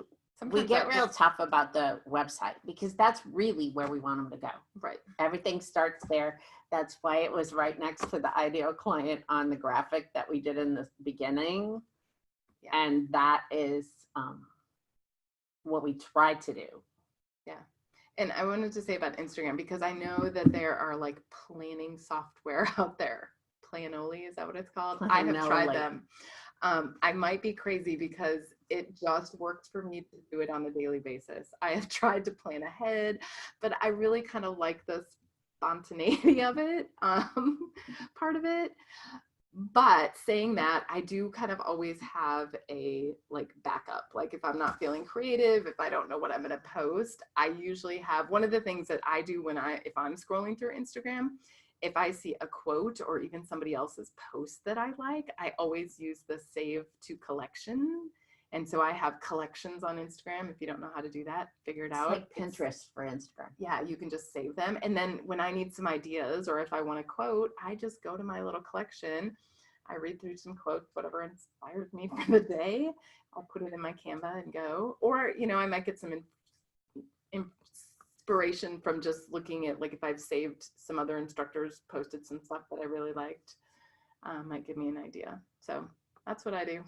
we get real tough about the website because that's really where we want them to go. Right. Everything starts there. That's why it was right next to the ideal client on the graphic that we did in the beginning. Yeah. And that is what we try to do. Yeah. And I wanted to say about Instagram, because I know that there are like planning software out there. Planoli, is that what it's called? I have tried them. I might be crazy because it just works for me to do it on a daily basis. I have tried to plan ahead, but I really kind of like the spontaneity of it, part of it. But saying that, I do kind of always have a like backup. Like if I'm not feeling creative, if I don't know what I'm going to post, I usually have one of the things that I do if I'm scrolling through Instagram, if I see a quote or even somebody else's post that I like, I always use the save to collection. And so I have collections on Instagram. If you don't know how to do that, figure it out. Like Pinterest for Instagram. Yeah, you can just save them. And then when I need some ideas, or if I want a quote, I just go to my little collection. I read through some quotes, whatever inspires me for the day. I'll put it in my Canva and go. Or, I might get some inspiration from just looking at, like, if I've saved some other instructors, posted some stuff that I really liked, might give me an idea. So that's what I do.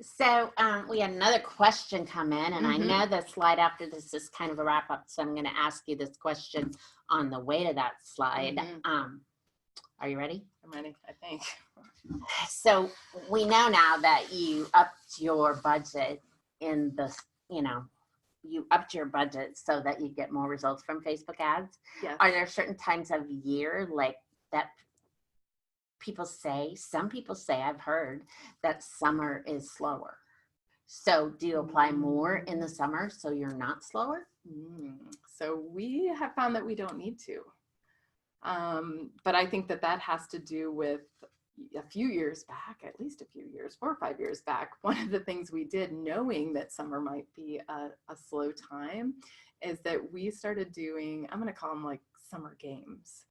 So we had another question come in, and I know the slide after this is kind of a wrap up, so I'm going to ask you this question on the way to that slide. Are you ready? I'm ready, I think. So we know now that you upped your budget in the, you upped your budget so that you get more results from Facebook ads. Yes. Are there certain times of year like that? Some people say, I've heard that summer is slower. So do you apply more in the summer so you're not slower? So we have found that we don't need to. But I think that has to do with a few years back, at least a few years, 4 or 5 years back. One of the things we did, knowing that summer might be a slow time, is that we started doing, I'm going to call them like summer games.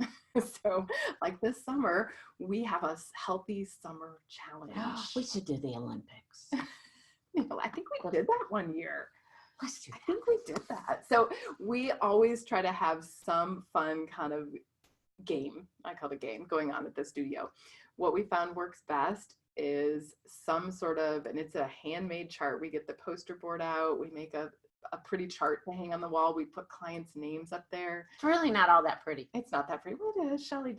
So like this summer, we have a healthy summer challenge. We should do the Olympics. I think we did that one year. Let's do that. I think we did that. So we always try to have some fun kind of game, I call it a game, going on at the studio. What we found works best is some sort of, and it's a handmade chart. We get the poster board out. We make a pretty chart to hang on the wall. We put clients' names up there. It's really not all that pretty. It's not that pretty. Well, it is. Shelly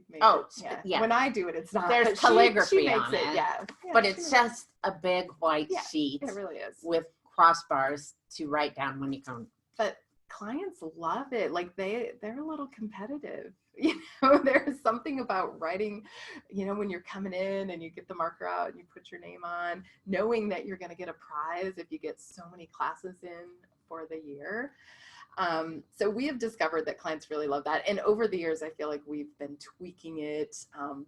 made Oh, it. yeah. When I do it, it's not. There's but calligraphy she makes on it. it. Yeah. But she it's makes just a big white Yeah, sheet it really is. with crossbars to write down when you come. But clients love it. Like they're a little competitive. You know, there's something about writing, you know, when you're coming in and you get the marker out and you put your name on, knowing that you're going to get a prize if you get so many classes in for the year. So we have discovered that clients really love that. And over the years, I feel like we've been tweaking it.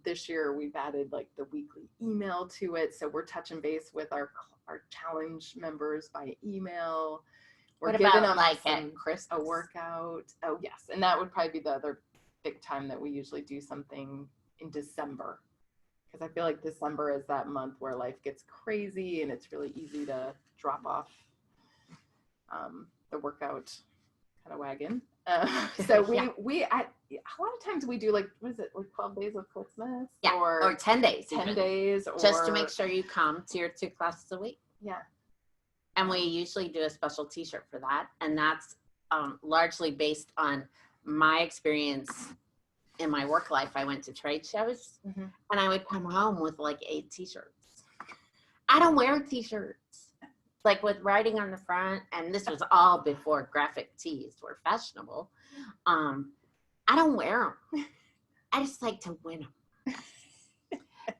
This year, we've added like the weekly email to it. So we're touching base with our challenge members by email. We're What giving about them like at Christmas? a workout. Oh, yes. And that would probably be the other big time that we usually do something in December. Because I feel like December is that month where life gets crazy and it's really easy to drop off the workout kind of wagon. So a lot of times we do like, what is it, like 12 days of Christmas? Yeah, or 10 days. 10 even. days. Or, Just to make sure you come to your 2 classes a week. Yeah. And we usually do a special t-shirt for that. And that's largely based on my experience in my work life. I went to trade shows and I would come home with like 8 t-shirts. I don't wear t-shirts. Like with writing on the front, and this was all before graphic tees were fashionable. I don't wear them. I just like to win them.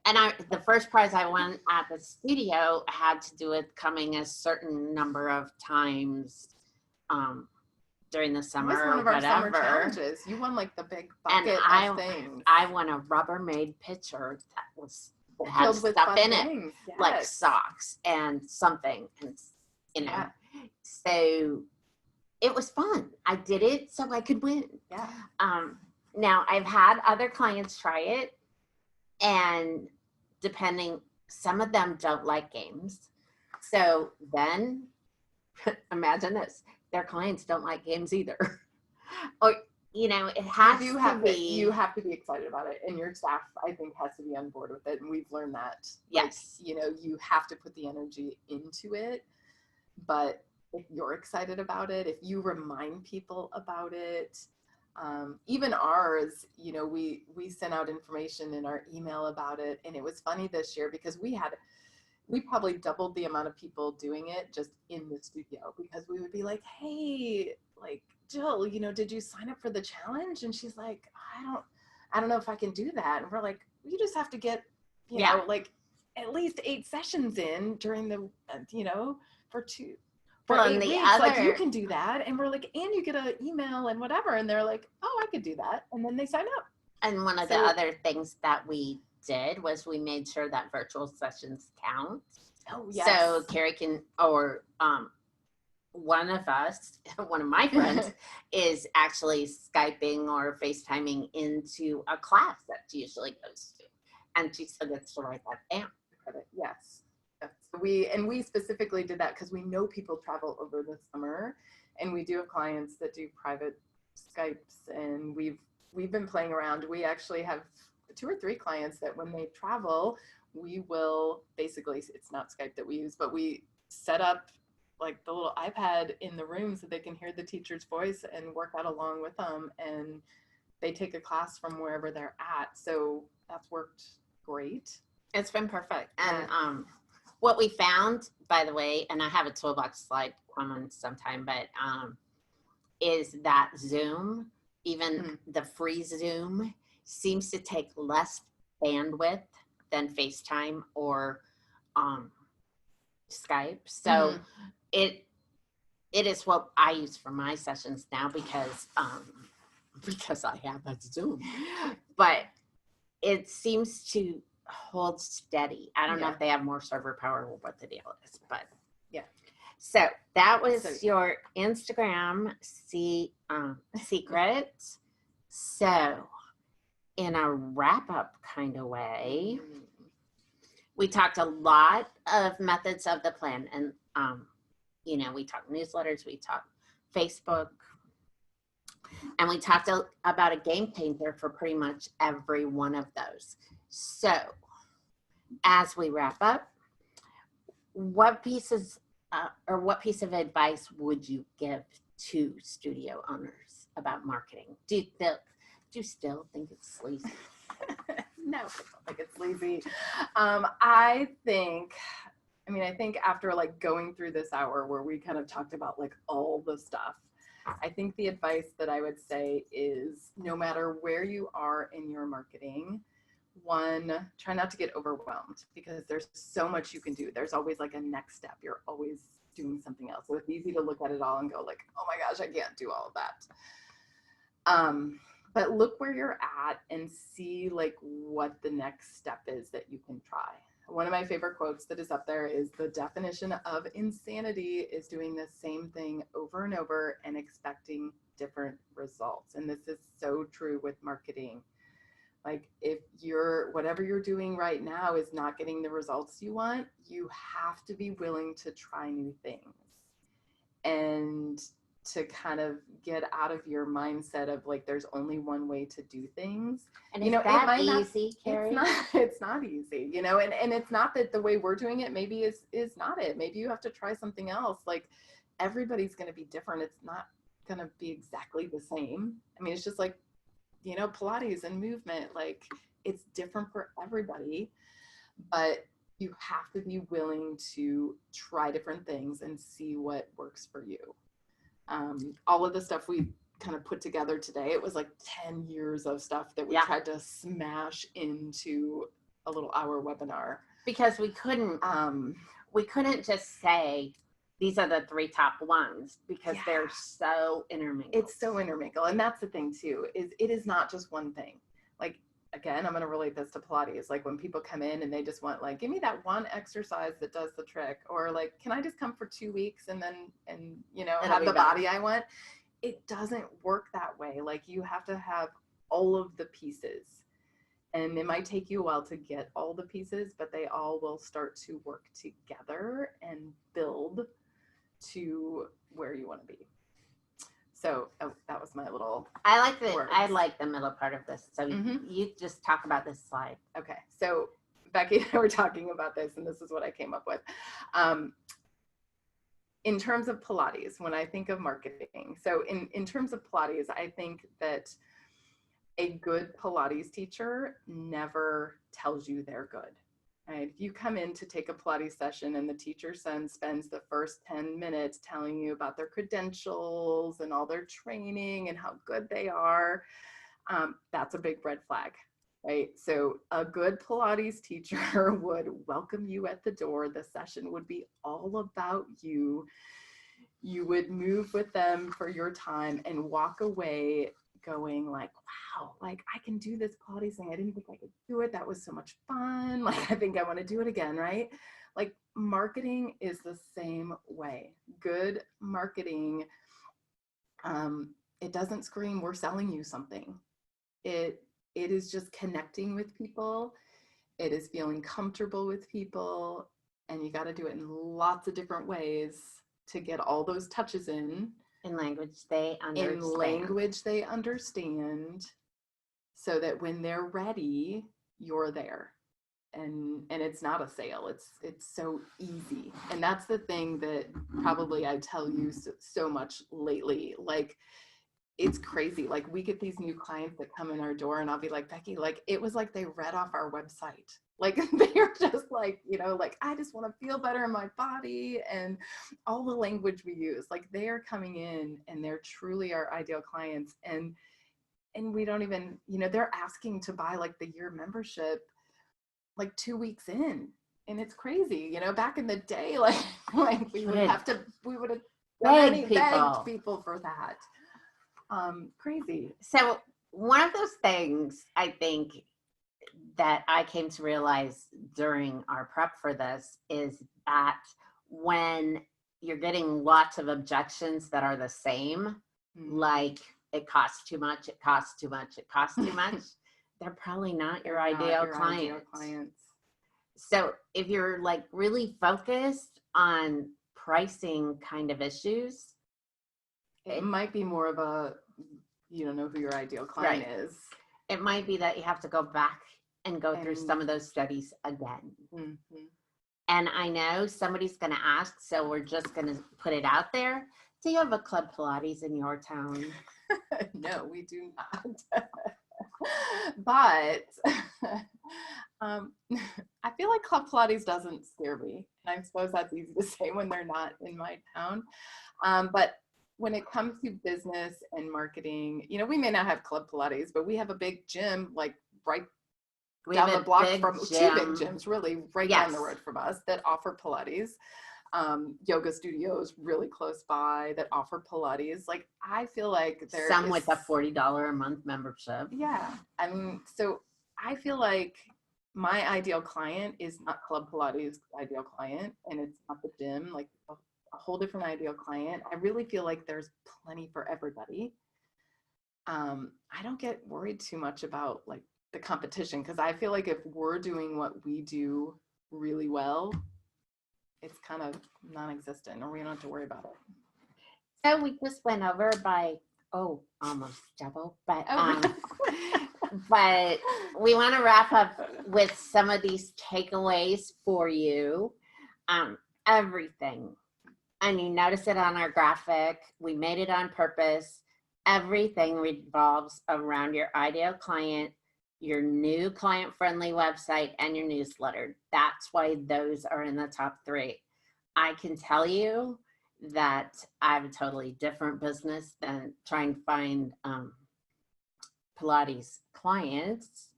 And the first prize I won at the studio had to do with coming a certain number of times during the summer. It was one of or our summer whatever. challenges. You won like the big bucket of things. I won a Rubbermaid pitcher that had Filled with stuff fun in it, things. Yes. like socks and something, and you know. Yeah. So it was fun. I did it so I could win. Yeah. Now I've had other clients try it, and some of them don't like games. So then imagine this, their clients don't like games either. Or, you know, it has you have to be excited about it, and your staff, I think, has to be on board with it. And we've learned that. Yes. Like, you know, you have to put the energy into it, but if you're excited about it, if you remind people about it, even ours, you know, we sent out information in our email about it. And it was funny this year because we probably doubled the amount of people doing it just in the studio, because we would be like, hey, like, Jill, you know, did you sign up for the challenge? And she's like, I don't know if I can do that. And we're like, you just have to get, you know, like at least 8 sessions in during the, you know, for 8 weeks, like you can do that. And we're like, and you get an email and whatever. And they're like, oh, I could do that. And then they sign up. And one of the other things that we did was we made sure that virtual sessions count. Oh, yes. So Carrie can, or one of my friends is actually Skyping or FaceTiming into a class that she usually goes to. And she still gets to write that down. Yes. We specifically did that because we know people travel over the summer, and we do have clients that do private Skypes, and we've been playing around. We actually have 2 or 3 clients that when they travel, we will basically, it's not Skype that we use, but we set up like the little iPad in the room so they can hear the teacher's voice and work out along with them, and they take a class from wherever they're at. So that's worked great. It's been perfect. And what we found, by the way, and I have a toolbox slide coming sometime, but is that Zoom, even the free Zoom, seems to take less bandwidth than FaceTime or Skype. So it is what I use for my sessions now because I have a Zoom. But it seems to hold steady. I don't know if they have more server power or what the deal is, but yeah. So that was your Instagram secret. So in a wrap up kind of way, we talked a lot of methods of the plan, and you know, we talked newsletters, we talked Facebook, and we talked about a game changer for pretty much every one of those. So as we wrap up, what pieces or what piece of advice would you give to studio owners about marketing? Do you still think it's sleazy? No, I don't think it's sleazy. I think after like going through this hour where we kind of talked about like all the stuff, I think the advice that I would say is no matter where you are in your marketing, one, try not to get overwhelmed because there's so much you can do. There's always like a next step. You're always doing something else. So it's easy to look at it all and go like, oh my gosh, I can't do all of that. But look where you're at and see like what the next step is that you can try. One of my favorite quotes that is up there is the definition of insanity is doing the same thing over and over and expecting different results. And this is so true with marketing. Like if whatever you're doing right now is not getting the results you want, you have to be willing to try new things and to kind of get out of your mindset of like, there's only one way to do things. And is that easy, Carrie? It's not easy, and it's not that the way we're doing it maybe is not it. Maybe you have to try something else. Like everybody's going to be different. It's not going to be exactly the same. I mean, it's just like, Pilates and movement, like it's different for everybody, but you have to be willing to try different things and see what works for you. All of the stuff we kind of put together today, it was like 10 years of stuff that we tried to smash into a little hour webinar. Because we couldn't just say, these are the 3 top ones because they're so intermingled. It's so intermingled. And that's the thing too, is it is not just one thing. Like, again, I'm going to relate this to Pilates. Like when people come in and they just want like, give me that one exercise that does the trick, or like, can I just come for 2 weeks and then, have the body I want? It doesn't work that way. Like you have to have all of the pieces, and it might take you a while to get all the pieces, but they all will start to work together and build to where you want to be. So that was my little I like the middle part of this. So you just talk about this slide. Okay. So Becky and I were talking about this, and this is what I came up with. In terms of Pilates, when I think of marketing, so in terms of Pilates, I think that a good Pilates teacher never tells you they're good. Right? If you come in to take a Pilates session and the teacher spends the first 10 minutes telling you about their credentials and all their training and how good they are, that's a big red flag, right? So a good Pilates teacher would welcome you at the door. The session would be all about you. You would move with them for your time and walk away going like, wow, like I can do this Pilates thing. I didn't think I could do it. That was so much fun. Like, I think I want to do it again, right? Like marketing is the same way. Good marketing, it doesn't scream, we're selling you something. It is just connecting with people. It is feeling comfortable with people, and you got to do it in lots of different ways to get all those touches in language they understand, so that when they're ready, you're there. And it's not a sale. It's so easy. And that's the thing that probably I tell you so much lately. Like, it's crazy. Like we get these new clients that come in our door, and I'll be like, Becky, like it was like they read off our website. Like they're just like, like I just want to feel better in my body, and all the language we use, like they are coming in and they're truly our ideal clients. And we don't even, they're asking to buy like the year membership like 2 weeks in. And it's crazy, back in the day, like we would have begged people for that. Crazy. So one of those things I think that I came to realize during our prep for this is that when you're getting lots of objections that are the same, like it costs too much, it costs too much, it costs too much, they're probably not your ideal clients. So if you're like really focused on pricing kind of issues, it might be more of a, you don't know who your ideal client is. It might be that you have to go back and go through And- some of those studies again. Mhm. And I know somebody's going to ask, so we're just going to put it out there. Do you have a Club Pilates in your town? No, we do not. But I feel like Club Pilates doesn't scare me. And I suppose that's easy to say when they're not in my town. But when it comes to business and marketing, you know, we may not have Club Pilates, but we have a big gym like right We down have the a block big from two big gym. gyms, really right down the Yes. road from us that offer Pilates. Yoga studios really close by that offer Pilates. Like, I feel like there Some is, with a $40 a month membership. yeah. I mean, so I feel like my ideal client is not Club Pilates' ideal client, and it's not the gym, like a whole different ideal client. I really feel like there's plenty for everybody. I don't get worried too much about like the competition, because I feel like if we're doing what we do really well, it's kind of non-existent, or we don't have to worry about it. So we just went over by, almost double, but but we want to wrap up with some of these takeaways for you. Everything, and you notice it on our graphic, we made it on purpose. Everything revolves around your ideal client, your new client-friendly website, and your newsletter. That's why those are in the top 3. I can tell you that I have a totally different business than trying to find Pilates clients.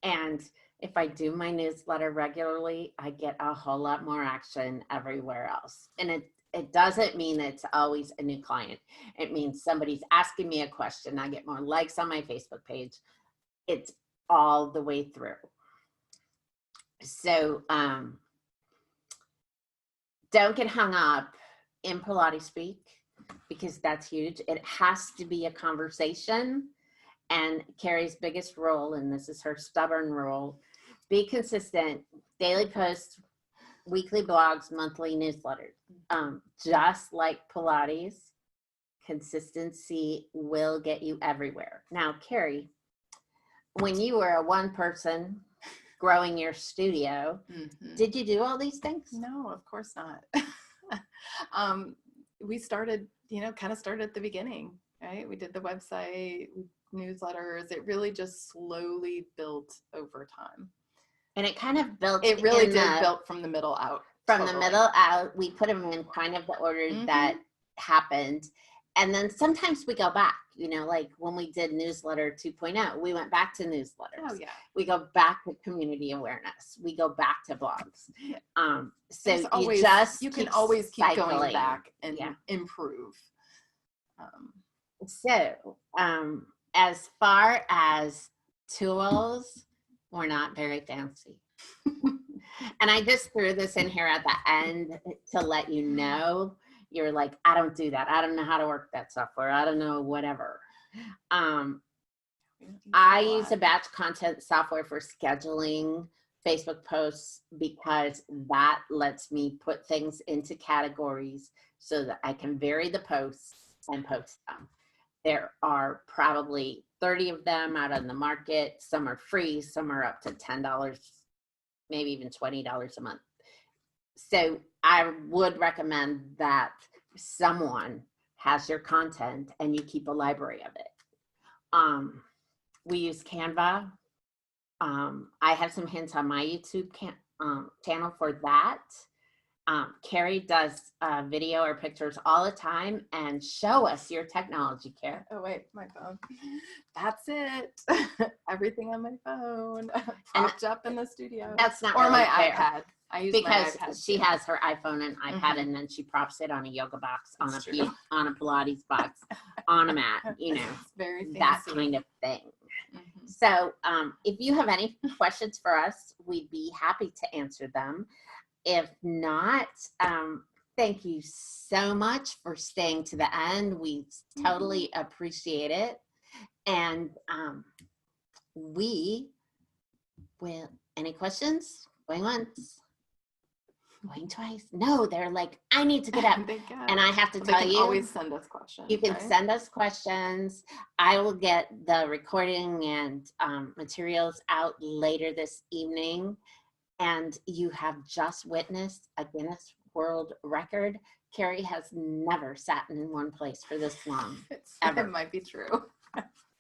And if I do my newsletter regularly, I get a whole lot more action everywhere else. And it doesn't mean it's always a new client. It means somebody's asking me a question. I get more likes on my Facebook page. It's all the way through. So don't get hung up in Pilates speak, because that's huge. It has to be a conversation. And Carrie's biggest role, and this is her stubborn rule, be consistent, daily posts, weekly blogs, monthly newsletters. Just like Pilates, consistency will get you everywhere. Now, Carrie, when you were a one person growing your studio, did you do all these things? No, of course not. We started, kind of started at the beginning, right? We did the website, newsletters. It really just slowly built over time. And it kind of built. It really did built from the middle out. From the middle out, we put them in kind of the order that happened. And then sometimes we go back, like when we did newsletter 2.0, we went back to newsletters. Oh, yeah. We go back to community awareness. We go back to blogs. So you can always keep going back and improve. So as far as tools, we're not very fancy. And I just threw this in here at the end to let you know. You're like, I don't do that. I don't know how to work that software. I don't know, whatever. I use a batch content software for scheduling Facebook posts because that lets me put things into categories so that I can vary the posts and post them. There are probably 30 of them out on the market. Some are free, some are up to $10, maybe even $20 a month. So I would recommend that someone has your content and you keep a library of it. We use Canva. I have some hints on my YouTube channel for that. Carrie does video or pictures all the time, and show us your technology, Carrie. Oh wait, my phone. That's it. Everything on my phone, propped up in the studio. That's not or really my fair, iPad. I use because my iPad she too. has her iPhone and iPad, and then she props it on a yoga box, on That's a true. on a Pilates box, on a mat. It's very fancy. That kind of thing. So if you have any questions for us, we'd be happy to answer them. If not, thank you so much for staying to the end. We totally appreciate it. And we will, any questions? Going once. going twice? No, they're like, I need to get up. They can. And I have to They tell can you, always send us questions. you can right? send us questions. I will get the recording and materials out later this evening. And you have just witnessed a Guinness World Record. Carrie has never sat in one place for this long, ever. It might be true.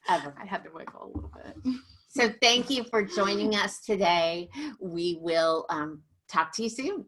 Ever. I had to wiggle a little bit. So thank you for joining us today. We will talk to you soon.